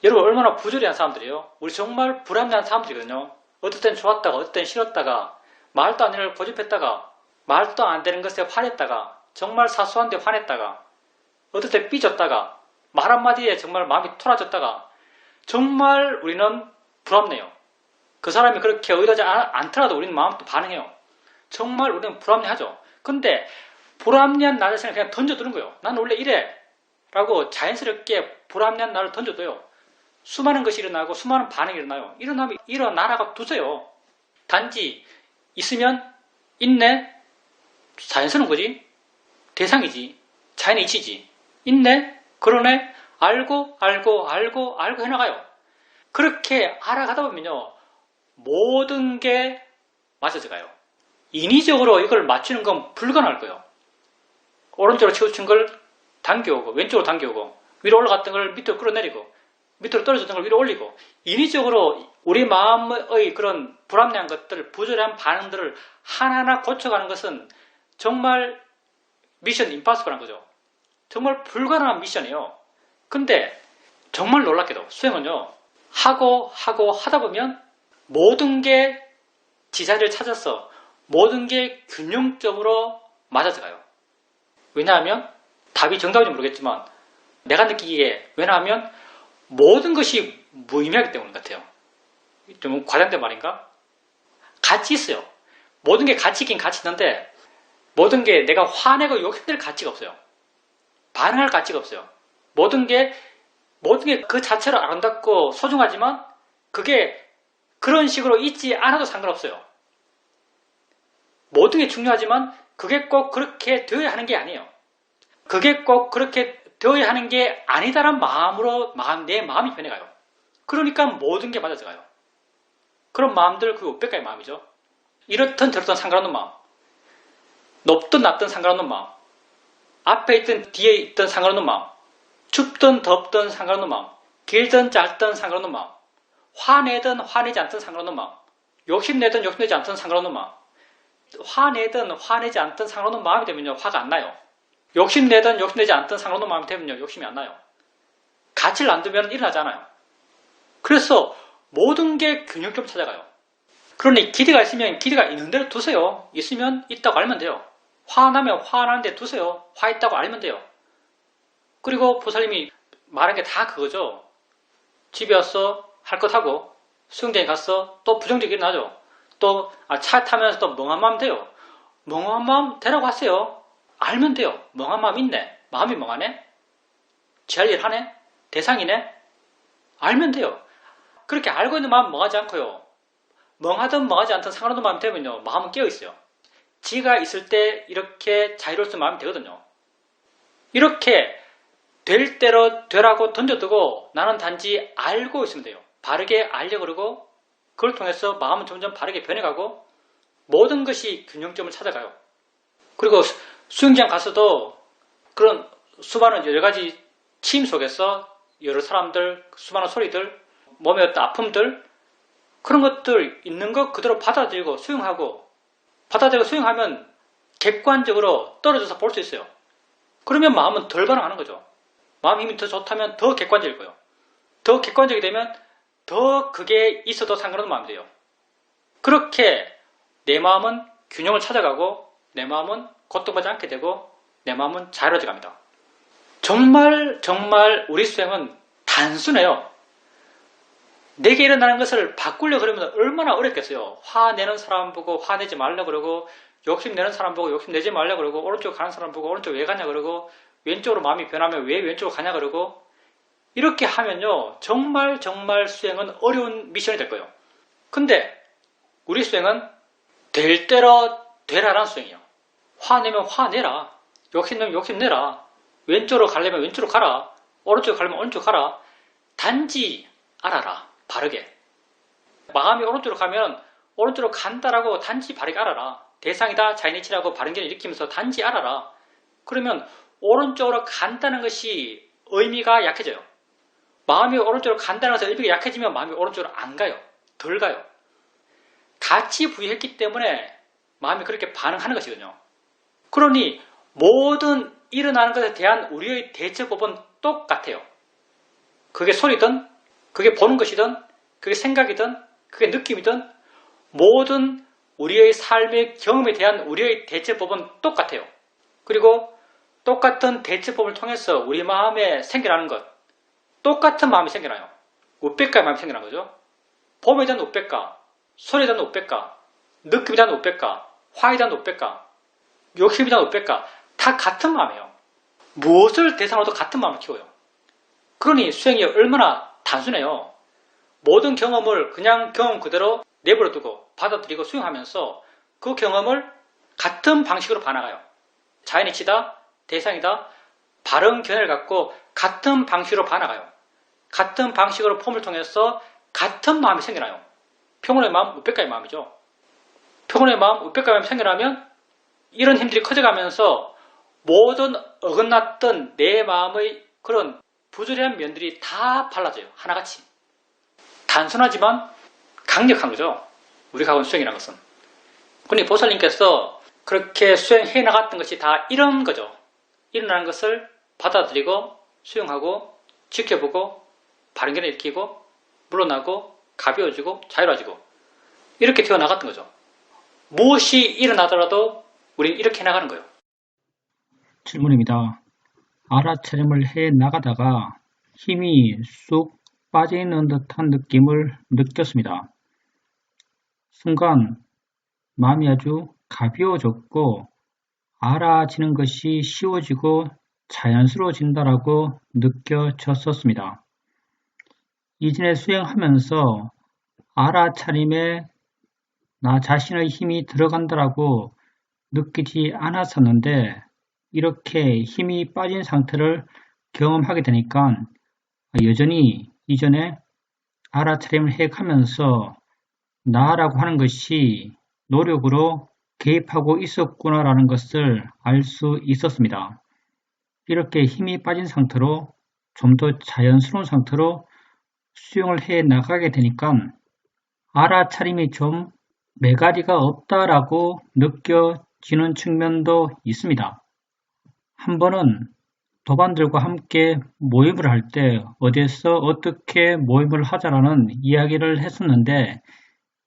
여러분 얼마나 부조리한 사람들이에요? 우리 정말 불합리한 사람들이거든요. 어떨 땐 좋았다가 어떨 땐 싫었다가 말도 안 되는 걸 고집했다가 말도 안 되는 것에 화냈다가 정말 사소한데 화냈다가 어떨 때 삐졌다가 말 한마디에 정말 마음이 토라졌다가 정말 우리는 불합리해요. 그 사람이 그렇게 의도하지 않더라도 우리는 마음도 반응해요. 정말 우리는 불합리하죠. 근데 불합리한 나 자신을 그냥 던져두는 거예요. 나는 원래 이래 라고 자연스럽게 불합리한 나를 던져둬요. 수많은 것이 일어나고 수많은 반응이 일어나요. 일어나면 일어나라고 두세요. 단지 있으면 있네. 자연스러운 거지. 대상이지. 자연의 이치지. 있네. 그러네. 알고 해나가요. 그렇게 알아가다 보면요. 모든 게 맞아져가요. 인위적으로 이걸 맞추는 건 불가능할 거예요. 오른쪽으로 치우친 걸 당겨오고 왼쪽으로 당겨오고 위로 올라갔던 걸 밑으로 끌어내리고 밑으로 떨어졌던 걸 위로 올리고 인위적으로 우리 마음의 그런 불합리한 것들, 부조리한 반응들을 하나하나 고쳐가는 것은 정말 미션 임파서블한 거죠. 정말 불가능한 미션이에요. 근데 정말 놀랍게도 수행은요. 하고 하다 보면 모든 게 지자리를 찾아서 모든 게 균형적으로 맞아져가요. 왜냐하면 답이 정답인지 모르겠지만 내가 느끼기에 왜냐하면 모든 것이 무의미하기 때문 같아요. 좀 과장된 말인가? 같이 있어요. 모든 게 같이 있긴 같이 있는데 모든 게 내가 화내고 욕심낼 가치가 없어요. 반응할 가치가 없어요. 모든 게 그 자체로 아름답고 소중하지만 그게 그런 식으로 있지 않아도 상관없어요. 모든 게 중요하지만 그게 꼭 그렇게 되어야 하는 게 아니에요. 그게 꼭 그렇게 되어야 하는 게 아니다란 마음으로 내 마음이 변해가요. 그러니까 모든 게 맞아져가요. 그런 마음들, 그게 우백가의 마음이죠. 이렇든 저렇든 상관없는 마음, 높든 낮든 상관없는 마음, 앞에 있든 뒤에 있든 상관없는 마음, 춥든 덥든 상관없는 마음, 길든 짧든 상관없는 마음, 화내든 화내지 않든 상관없는 마음, 욕심내든 욕심내지 않든 상관없는 마음, 화내든 화내지 않든 상관없는 마음이 되면요, 화가 안 나요. 욕심내든 욕심내지 않든 상관없는 마음이 되면요, 욕심이 안 나요. 가치를 안 두면 일어나잖아요. 그래서 모든 게 균형점 찾아가요. 그러니 기대가 있으면 기대가 있는 대로 두세요. 있으면 있다고 알면 돼요. 화나면 화나는 데 두세요. 화 있다고 알면 돼요. 그리고 보살님이 말한 게 다 그거죠. 집에 와서 할 것 하고 수영장에 가서 또 부정적이 일어나죠. 또 차 타면서 또 멍한 마음 돼요. 멍한 마음 되라고 하세요. 알면 돼요. 멍한 마음 있네. 마음이 멍하네. 지할 일 하네. 대상이네. 알면 돼요. 그렇게 알고 있는 마음 멍하지 않고요. 멍하든 멍하지 않든 상관없는 마음이 되면요. 마음은 깨어있어요. 지가 있을 때 이렇게 자유로울 수 마음이 되거든요. 이렇게 될 대로 되라고 던져두고 나는 단지 알고 있으면 돼요. 바르게 알려고 그러고 그걸 통해서 마음은 점점 바르게 변해가고 모든 것이 균형점을 찾아가요. 그리고 수영장 가서도 그런 수많은 여러가지 치임 속에서 여러 사람들, 수많은 소리들, 몸에 어떤 아픔들 그런 것들 있는 것 그대로 받아들이고 수용하고 받아들이고 수용하면 객관적으로 떨어져서 볼 수 있어요. 그러면 마음은 덜 반응하는 거죠. 마음 힘이 더 좋다면 더 객관적일 거예요. 더 객관적이 되면 더 그게 있어도 상관없는 마음이 돼요. 그렇게 내 마음은 균형을 찾아가고 내 마음은 고통받지 않게 되고 내 마음은 자유로워져 갑니다. 정말 우리 수행은 단순해요. 내게 일어나는 것을 바꾸려고 그러면 얼마나 어렵겠어요. 화내는 사람 보고 화내지 말라 그러고 욕심내는 사람 보고 욕심내지 말라 그러고 오른쪽 가는 사람 보고 오른쪽 왜 가냐 그러고 왼쪽으로 마음이 변하면 왜 왼쪽으로 가냐 그러고 이렇게 하면요. 정말 수행은 어려운 미션이 될 거예요. 근데 우리 수행은 될 대로 되라라는 수행이에요. 화내면 화내라. 욕심내면 욕심내라. 왼쪽으로 가려면 왼쪽으로 가라. 오른쪽으로 가려면 오른쪽으로 가라. 단지 알아라. 바르게. 마음이 오른쪽으로 가면 오른쪽으로 간다라고 단지 바르게 알아라. 대상이다 자인이치라고 바른 견을 일으키면서 단지 알아라. 그러면 오른쪽으로 간다는 것이 의미가 약해져요. 마음이 오른쪽으로 간다는 것에 의미가 약해지면 마음이 오른쪽으로 안 가요. 덜 가요. 같이 부여했기 때문에 마음이 그렇게 반응하는 것이거든요. 그러니 모든 일어나는 것에 대한 우리의 대처법은 똑같아요. 그게 소리든 그게 보는 것이든 그게 생각이든 그게 느낌이든 모든 우리의 삶의 경험에 대한 우리의 대처법은 똑같아요. 그리고 똑같은 대처법을 통해서 우리 마음에 생겨나는 것 똑같은 마음이 생겨나요. 우백가의 마음이 생겨난 거죠. 봄에 대한 우백가, 소리에 대한 우백가, 느낌에 대한 우백가, 화에 대한 우백가, 욕심에 대한 우백가 다 같은 마음이에요. 무엇을 대상으로도 같은 마음을 키워요. 그러니 수행이 얼마나 단순해요. 모든 경험을 그냥 경험 그대로 내버려두고 받아들이고 수용하면서 그 경험을 같은 방식으로 반응해요. 자연이치다, 대상이다, 바른 견해를 갖고 같은 방식으로 반응해요. 같은 방식으로 폼을 통해서 같은 마음이 생겨나요. 평온의 마음, 우백가의 마음이죠. 평온의 마음, 우백가의 마음이 생겨나면 이런 힘들이 커져가면서 모든 어긋났던 내 마음의 그런 부조리한 면들이 다 발라져요. 하나같이. 단순하지만 강력한 거죠. 우리가 하고 있는 수행이라는 것은. 그러니 보살님께서 그렇게 수행해 나갔던 것이 다 이런 거죠. 일어나는 것을 받아들이고 수용하고 지켜보고 바른 견해 일으키고 물러나고 가벼워지고 자유로워지고 이렇게 되어나갔던 거죠. 무엇이 일어나더라도 우리는 이렇게 나가는 거예요.
질문입니다. 알아차림을 해 나가다가 힘이 쑥 빠지는 듯한 느낌을 느꼈습니다. 순간 마음이 아주 가벼워졌고 알아지는 것이 쉬워지고 자연스러워진다라고 느껴졌었습니다. 이전에 수행하면서 알아차림에 나 자신의 힘이 들어간다라고 느끼지 않았었는데 이렇게 힘이 빠진 상태를 경험하게 되니까 여전히 이전에 알아차림을 해가면서 나라고 하는 것이 노력으로 개입하고 있었구나라는 것을 알 수 있었습니다. 이렇게 힘이 빠진 상태로 좀 더 자연스러운 상태로 수영을 해 나가게 되니까 알아차림이 좀 매가리가 없다라고 느껴지는 측면도 있습니다. 한 번은 도반들과 함께 모임을 할 때 어디에서 어떻게 모임을 하자라는 이야기를 했었는데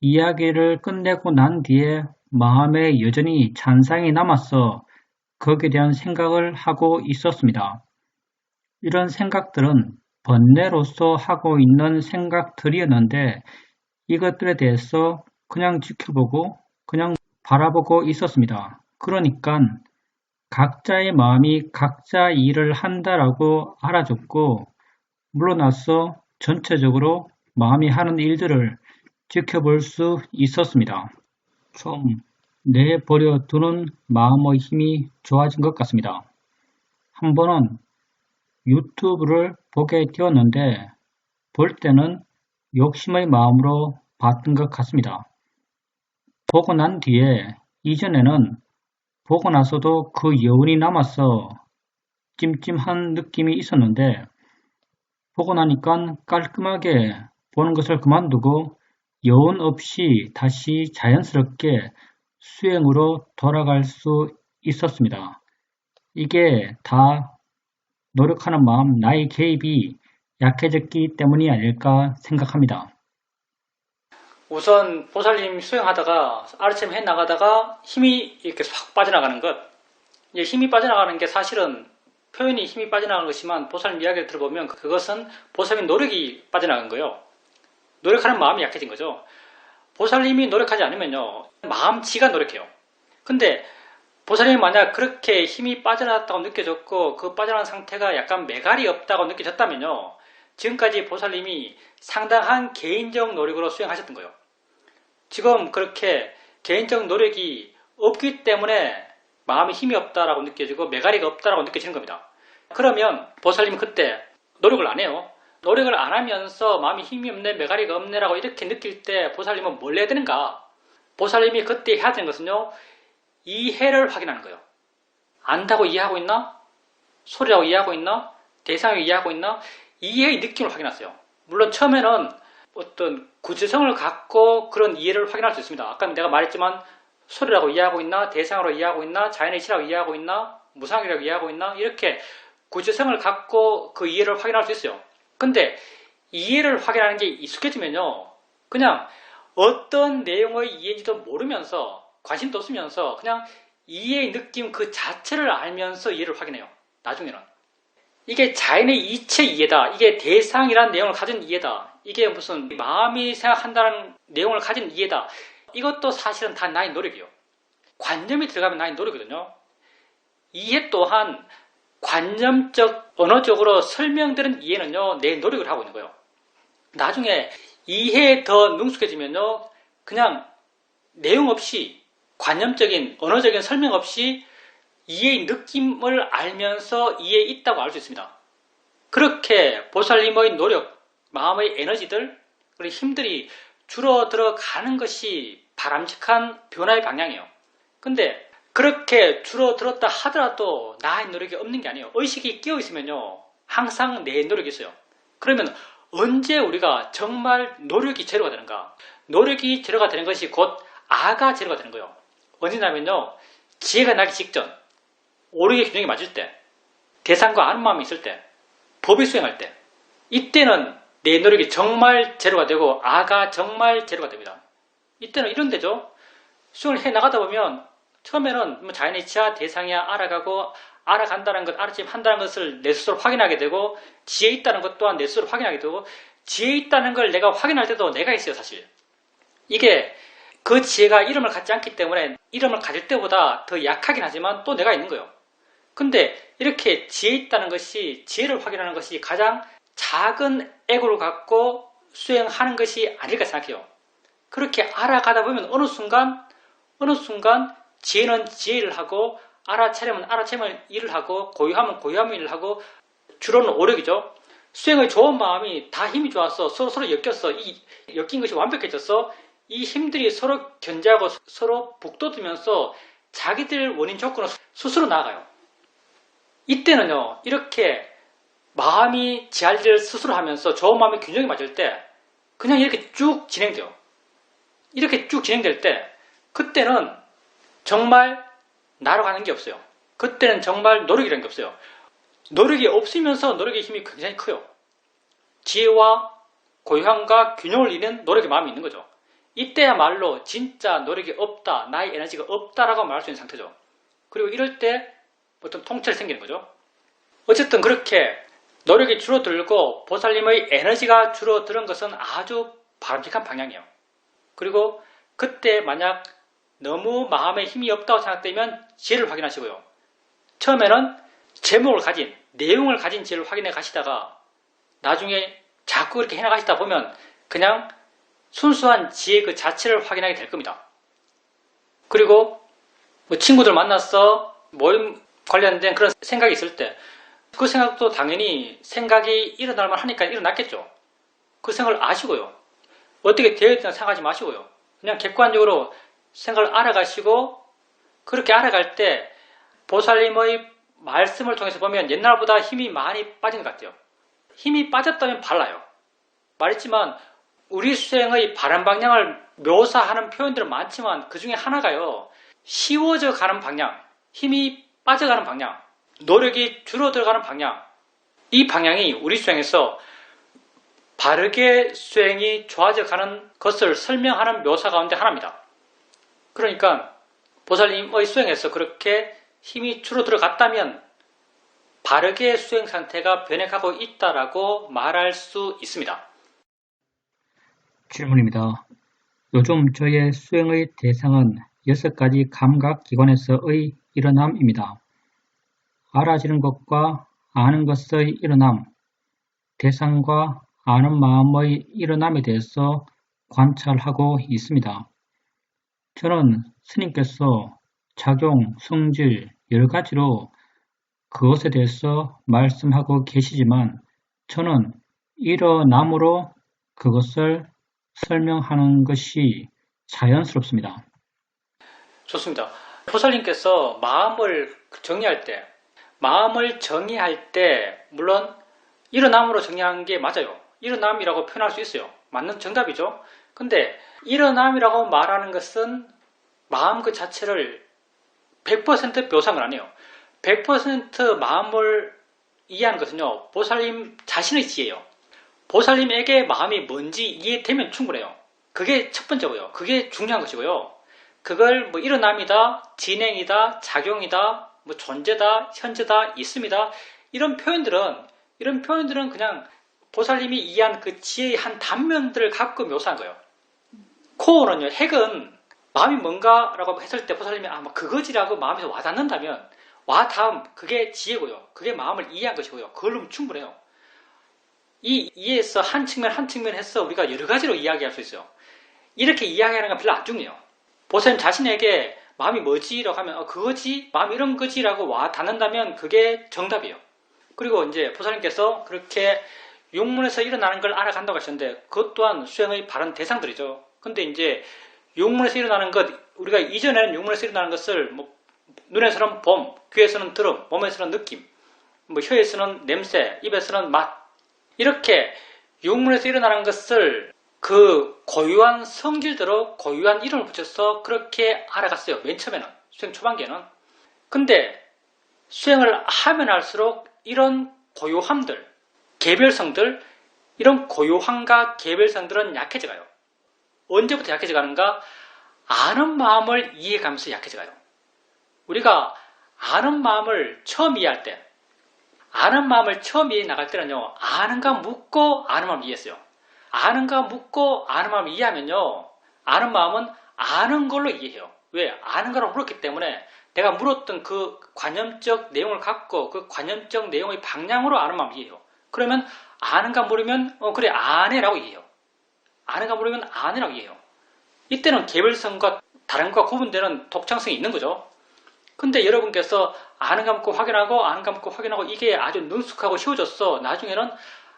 이야기를 끝내고 난 뒤에 마음에 여전히 잔상이 남아서 거기에 대한 생각을 하고 있었습니다. 이런 생각들은 번뇌로서 하고 있는 생각들이었는데 이것들에 대해서 그냥 지켜보고 그냥 바라보고 있었습니다. 그러니까 각자의 마음이 각자 일을 한다라고 알아줬고 물러나서 전체적으로 마음이 하는 일들을 지켜볼 수 있었습니다. 좀 내버려 두는 마음의 힘이 좋아진 것 같습니다. 한 번은 유튜브를 보게 되었는데 볼 때는 욕심의 마음으로 봤던 것 같습니다. 보고 난 뒤에 이전에는 보고 나서도 그 여운이 남아서 찜찜한 느낌이 있었는데 보고 나니까 깔끔하게 보는 것을 그만두고 여운 없이 다시 자연스럽게 수행으로 돌아갈 수 있었습니다. 이게 다 노력하는 마음, 나의 개입이 약해졌기 때문이 아닐까 생각합니다.
우선 보살님 수행하다가 아르침 해 나가다가 힘이 이렇게 확 빠져나가는 것. 이제 힘이 빠져나가는 게 사실은 표현이 힘이 빠져나가는 것이지만 보살님 이야기를 들어보면 그것은 보살님 노력이 빠져나간 거예요. 노력하는 마음이 약해진 거죠. 보살님이 노력하지 않으면요. 마음지가 노력해요. 근데 보살님이 만약 그렇게 힘이 빠져나갔다고 느껴졌고 그 빠져나간 상태가 약간 매갈이 없다고 느껴졌다면요. 지금까지 보살님이 상당한 개인적 노력으로 수행하셨던 거예요. 지금 그렇게 개인적 노력이 없기 때문에 마음에 힘이 없다라고 느껴지고 매가리가 없다라고 느껴지는 겁니다. 그러면 보살님은 그때 노력을 안 해요. 노력을 안 하면서 마음이 힘이 없네, 매가리가 없네라고 이렇게 느낄 때 보살님은 뭘 해야 되는가? 보살님이 그때 해야 되는 것은요. 이해를 확인하는 거예요. 안다고 이해하고 있나? 소리라고 이해하고 있나? 대상을 이해하고 있나? 이해의 느낌을 확인하세요. 물론 처음에는 어떤 구체성을 갖고 그런 이해를 확인할 수 있습니다. 아까 내가 말했지만 소리라고 이해하고 있나? 대상으로 이해하고 있나? 자연의 시라고 이해하고 있나? 무상이라고 이해하고 있나? 이렇게 구체성을 갖고 그 이해를 확인할 수 있어요. 근데 이해를 확인하는 게 익숙해지면요. 그냥 어떤 내용의 이해인지도 모르면서 관심도 없으면서 그냥 이해의 느낌 그 자체를 알면서 이해를 확인해요. 나중에는. 이게 자연의 이체 이해다. 이게 대상이라는 내용을 가진 이해다. 이게 무슨 마음이 생각한다는 내용을 가진 이해다. 이것도 사실은 다 나의 노력이에요. 관념이 들어가면 나의 노력이거든요. 이해 또한 관념적, 언어적으로 설명되는 이해는요, 내 노력을 하고 있는 거예요. 나중에 이해에 더 능숙해지면요, 그냥 내용 없이, 관념적인, 언어적인 설명 없이 이해의 느낌을 알면서 이해에 있다고 알 수 있습니다. 그렇게 보살님의 노력, 마음의 에너지들, 그리고 힘들이 줄어들어 가는 것이 바람직한 변화의 방향이에요. 근데 그렇게 줄어들었다 하더라도 나의 노력이 없는 게 아니에요. 의식이 끼어있으면요. 항상 내 노력이 있어요. 그러면 언제 우리가 정말 노력이 제로가 되는가? 노력이 제로가 되는 것이 곧 아가 제로가 되는 거예요. 언제냐면요. 지혜가 나기 직전, 오력의 균형이 맞을 때, 대상과 아는 마음이 있을 때, 법을 수행할 때, 이때는 내 노력이 정말 제로가 되고 아가 정말 제로가 됩니다. 이때는 이런 데죠. 수행을 해 나가다 보면 처음에는 자연의 지하 대상이야 알아가고 알아간다는 것, 알아침 한다는 것을 내 스스로 확인하게 되고 지혜 있다는 것 또한 내 스스로 확인하게 되고 지혜 있다는 걸 내가 확인할 때도 내가 있어요, 사실. 이게 그 지혜가 이름을 갖지 않기 때문에 이름을 가질 때보다 더 약하긴 하지만 또 내가 있는 거예요. 근데 이렇게 지혜 있다는 것이, 지혜를 확인하는 것이 가장 작은 에고를 갖고 수행하는 것이 아닐까 생각해요. 그렇게 알아가다 보면 어느 순간 지혜는 지혜를 하고, 알아차리면 알아차리면 일을 하고, 고요하면 고요하면 일을 하고, 주로는 오력이죠. 수행의 좋은 마음이 다 힘이 좋아서 서로 엮였어. 이 엮인 것이 완벽해져서 이 힘들이 서로 견제하고 서로 북돋으면서 자기들 원인 조건을 스스로 나아가요. 이때는요, 이렇게 마음이 지 할 일을 스스로 하면서 좋은 마음의 균형이 맞을 때 그냥 이렇게 쭉 진행돼요. 이렇게 쭉 진행될 때 그때는 정말 나로 가는 게 없어요. 그때는 정말 노력이라는 게 없어요. 노력이 없으면서 노력의 힘이 굉장히 커요. 지혜와 고요함과 균형을 이루는 노력의 마음이 있는 거죠. 이때야말로 진짜 노력이 없다, 나의 에너지가 없다라고 말할 수 있는 상태죠. 그리고 이럴 때 어떤 통찰이 생기는 거죠. 어쨌든 그렇게 노력이 줄어들고 보살님의 에너지가 줄어드는 것은 아주 바람직한 방향이에요. 그리고 그때 만약 너무 마음에 힘이 없다고 생각되면 지혜를 확인하시고요. 처음에는 제목을 가진, 내용을 가진 지혜를 확인해 가시다가 나중에 자꾸 그렇게 해나가시다 보면 그냥 순수한 지혜 그 자체를 확인하게 될 겁니다. 그리고 뭐 친구들 만나서 모임 관련된 그런 생각이 있을 때 그 생각도 당연히 생각이 일어날 만하니까 일어났겠죠. 그 생각을 아시고요. 어떻게 되어 있다는 생각하지 마시고요. 그냥 객관적으로 생각을 알아가시고, 그렇게 알아갈 때 보살님의 말씀을 통해서 보면 옛날보다 힘이 많이 빠진 것 같아요. 힘이 빠졌다면 발라요. 말했지만 우리 수행의 바른 방향을 묘사하는 표현들은 많지만 그 중에 하나가요, 쉬워져 가는 방향, 힘이 빠져가는 방향, 노력이 줄어들어가는 방향, 이 방향이 우리 수행에서 바르게 수행이 좋아져 가는 것을 설명하는 묘사 가운데 하나입니다. 그러니까 보살님의 수행에서 그렇게 힘이 줄어들어 갔다면 바르게 수행 상태가 변해가고 있다라고 말할 수 있습니다.
질문입니다. 요즘 저의 수행의 대상은 6가지 감각기관에서의 일어남입니다. 알아지는 것과 아는 것의 일어남, 대상과 아는 마음의 일어남에 대해서 관찰하고 있습니다. 저는 스님께서 작용, 성질, 여러 가지로 그것에 대해서 말씀하고 계시지만 저는 일어남으로 그것을 설명하는 것이 자연스럽습니다.
좋습니다. 보살님께서 마음을 정의할 때 물론 일어남으로 정의한 게 맞아요. 일어남이라고 표현할 수 있어요. 맞는 정답이죠. 근데 일어남이라고 말하는 것은 마음 그 자체를 100% 묘사는 아니에요. 100% 마음을 이해하는 것은요, 보살님 자신의 지혜예요. 보살님에게 마음이 뭔지 이해되면 충분해요. 그게 첫 번째고요. 그게 중요한 것이고요. 그걸 뭐 일어남이다, 진행이다, 작용이다, 뭐 존재다, 현재다, 있습니다. 이런 표현들은 그냥 보살님이 이해한 그 지혜의 한 단면들을 갖고 묘사한 거예요. 코어는요, 핵은 마음이 뭔가라고 했을 때 보살님이 뭐 그거지라고 마음에서 와닿는다면 와닿음, 그게 지혜고요. 그게 마음을 이해한 것이고요. 그걸로 충분해요. 이 이해에서 한 측면 해서 우리가 여러 가지로 이야기할 수 있어요. 이렇게 이야기하는 건 별로 안 중요해요. 보살님 자신에게 마음이 뭐지라고 하면 그거지, 마음이 이런 거지라고 와닿는다면 그게 정답이에요. 그리고 이제 보살님께서 그렇게 육문에서 일어나는 걸 알아간다고 하셨는데 그것 또한 수행의 바른 대상들이죠. 근데 이제 육문에서 일어나는 것, 우리가 이전에는 육문에서 일어나는 것을 뭐 눈에서는 봄, 귀에서는 들음, 몸에서는 느낌, 뭐 혀에서는 냄새, 입에서는 맛, 이렇게 육문에서 일어나는 것을 그 고유한 성질대로 고유한 이름을 붙여서 그렇게 알아갔어요. 맨 처음에는, 수행 초반기에는. 근데 수행을 하면 할수록 이런 고요함들, 개별성들, 이런 고요함과 개별성들은 약해져가요. 언제부터 약해져가는가? 아는 마음을 이해가면서 약해져가요. 우리가 아는 마음을 처음 이해할 때, 아는 마음을 처음 이해 나갈 때는요, 아는가 묻고 아는 마음을 이해했어요. 아는가 묻고 아는 마음을 이해하면요, 아는 마음은 아는 걸로 이해해요. 왜? 아는 거라고 물었기 때문에 내가 물었던 그 관념적 내용을 갖고 그 관념적 내용의 방향으로 아는 마음을 이해해요. 그러면 아는가 물으면 그래 아네라고 이해해요. 아는가 물으면 아네라고 이해해요. 이때는 개별성과 다른 것과 구분되는 독창성이 있는 거죠. 근데 여러분께서 아는가 묻고 확인하고 아는가 묻고 확인하고 이게 아주 능숙하고 쉬워졌어. 나중에는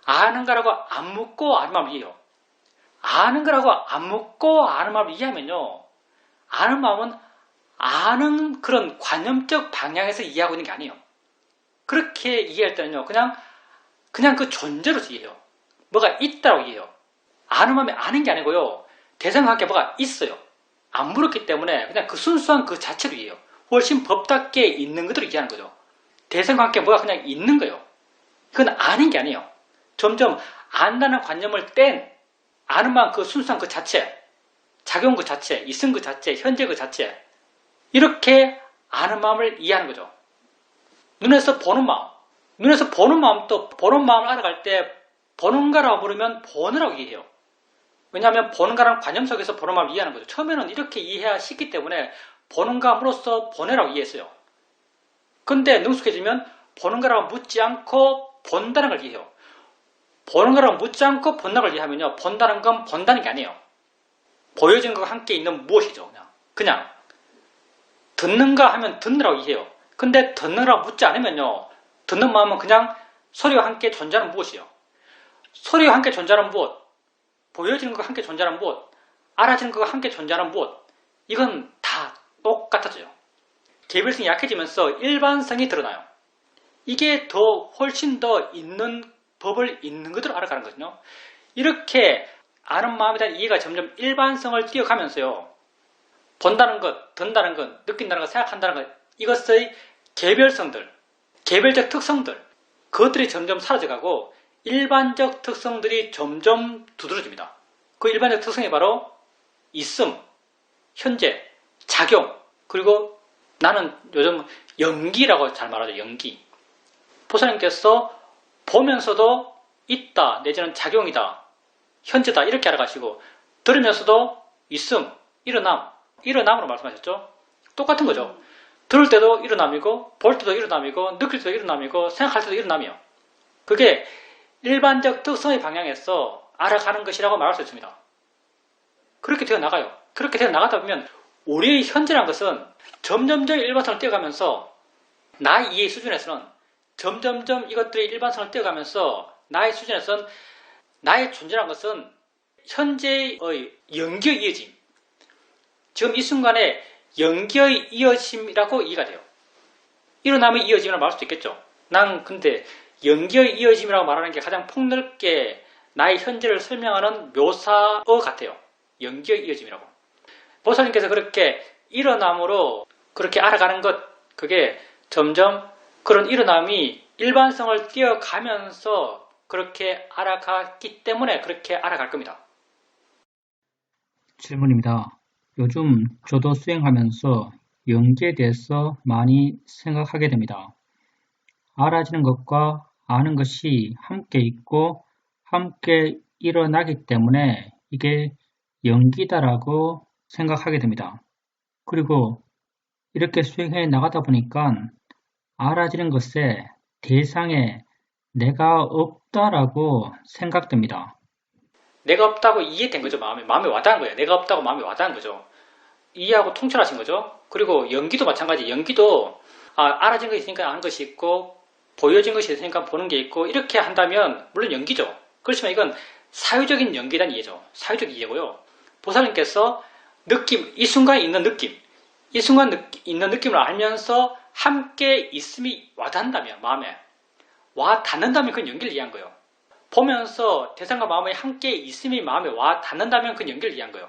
아는가라고 안 묻고 아는 마음을 이해해요. 아는 거라고 안 묻고 아는 마음을 이해하면요. 아는 마음은 아는 그런 관념적 방향에서 이해하고 있는 게 아니에요. 그렇게 이해할 때는요. 그냥 그 존재로서 이해해요. 뭐가 있다고 이해해요. 아는 마음이 아는 게 아니고요. 대상과 함께 뭐가 있어요. 안 물었기 때문에 그냥 그 순수한 그 자체로 이해해요. 훨씬 법답게 있는 그대로 이해하는 거죠. 대상과 함께 뭐가 그냥 있는 거예요. 그건 아는 게 아니에요. 점점 안다는 관념을 뗀 아는 마음 그 순수한 그 자체, 작용 그 자체, 있음 그 자체, 현재 그 자체 이렇게 아는 마음을 이해하는 거죠. 눈에서 보는 마음. 눈에서 보는 마음도 보는 마음을 알아갈 때 보는가라고 부르면 보느라고 이해해요. 왜냐하면 보는가라는 관념 속에서 보는 마음을 이해하는 거죠. 처음에는 이렇게 이해해야 쉽기 때문에 보는가함으로써 보내라고 이해했어요. 근데 능숙해지면 보는가라고 묻지 않고 본다는 걸 이해해요. 보는 거라고 묻지 않고 본다는 걸 이해하면요. 본다는 건 본다는 게 아니에요. 보여지는 것과 함께 있는 무엇이죠. 그냥 듣는가 하면 듣느라고 이해해요. 근데 듣느라고 묻지 않으면요. 듣는 마음은 그냥 소리와 함께 존재하는 무엇이에요. 소리와 함께 존재하는 무엇, 보여지는 것과 함께 존재하는 무엇, 알아지는 것과 함께 존재하는 무엇 이건 다 똑같아져요. 개별성이 약해지면서 일반성이 드러나요. 이게 훨씬 더 있는 법을 있는 그대로 알아가는 거거든요. 이렇게 아는 마음에 대한 이해가 점점 일반성을 띄어가면서요. 본다는 것, 듣는다는 것, 느낀다는 것, 생각한다는 것 이것의 개별성들, 개별적 특성들 그것들이 점점 사라져가고 일반적 특성들이 점점 두드러집니다. 그 일반적 특성이 바로 있음, 현재, 작용 그리고 나는 요즘 연기라고 잘 말하죠. 연기. 보사님께서 보면서도 있다 내지는 작용이다 현재다 이렇게 알아가시고 들으면서도 있음 일어남으로 말씀하셨죠. 똑같은 거죠. 들을 때도 일어남이고 볼 때도 일어남이고 느낄 때도 일어남이고 생각할 때도 일어남이요. 그게 일반적 특성의 방향에서 알아가는 것이라고 말할 수 있습니다. 그렇게 되어 나가요. 그렇게 되어 나가다 보면 우리의 현재라는 것은 점점점 일반성을 띄어가면서 나 이해의 수준에서는 점점점 이것들이 일반성을 띄어가면서 나의 수준에서는 나의 존재라는 것은 현재의 연기의 이어짐 지금 이 순간에 연기의 이어짐이라고 이해가 돼요. 일어남의 이어짐이라고 말할 수도 있겠죠. 난 근데 연기의 이어짐이라고 말하는 게 가장 폭넓게 나의 현재를 설명하는 묘사어 같아요. 연기의 이어짐이라고. 보살님께서 그렇게 일어남으로 그렇게 알아가는 것 그게 점점 그런 일어남이 일반성을 띄어가면서 그렇게 알아갔기 때문에 그렇게 알아갈 겁니다.
질문입니다. 요즘 저도 수행하면서 연기에 대해서 많이 생각하게 됩니다. 알아지는 것과 아는 것이 함께 있고 함께 일어나기 때문에 이게 연기다라고 생각하게 됩니다. 그리고 이렇게 수행해 나가다 보니까 알아지는 것에 대상에 내가 없다라고 생각됩니다.
내가 없다고 이해된 거죠. 마음에 와닿은 거예요. 내가 없다고 마음에 와닿은 거죠. 이해하고 통찰하신 거죠. 그리고 연기도 마찬가지. 연기도 알아진 것이 있으니까 아는 것이 있고 보여진 것이 있으니까 보는 게 있고 이렇게 한다면 물론 연기죠. 그렇지만 이건 사유적인 연기란 이해죠. 사유적 이해고요. 보살님께서 느낌, 이 순간에 있는 느낌, 이 순간 있는 느낌을 알면서 함께 있음이 와닿는다면 마음에 와닿는다면 그건 연기를 이해한 거예요. 보면서 대상과 마음에 함께 있음이 마음에 와닿는다면 그건 연기를 이해한 거예요.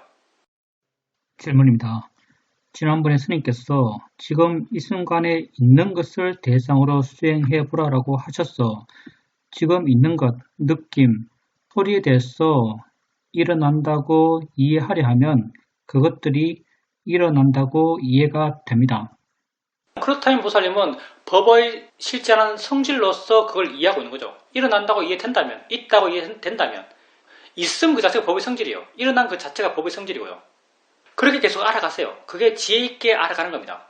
질문입니다. 지난번에 스님께서 지금 이 순간에 있는 것을 대상으로 수행해 보라라고 하셔서 지금 있는 것, 느낌, 소리에 대해서 일어난다고 이해하려 하면 그것들이 일어난다고 이해가 됩니다.
그렇다면 보살님은 법의 실제하는 성질로서 그걸 이해하고 있는 거죠. 일어난다고 이해된다면, 있다고 이해된다면 있음 그 자체가 법의 성질이에요. 일어난 그 자체가 법의 성질이고요. 그렇게 계속 알아가세요. 그게 지혜 있게 알아가는 겁니다.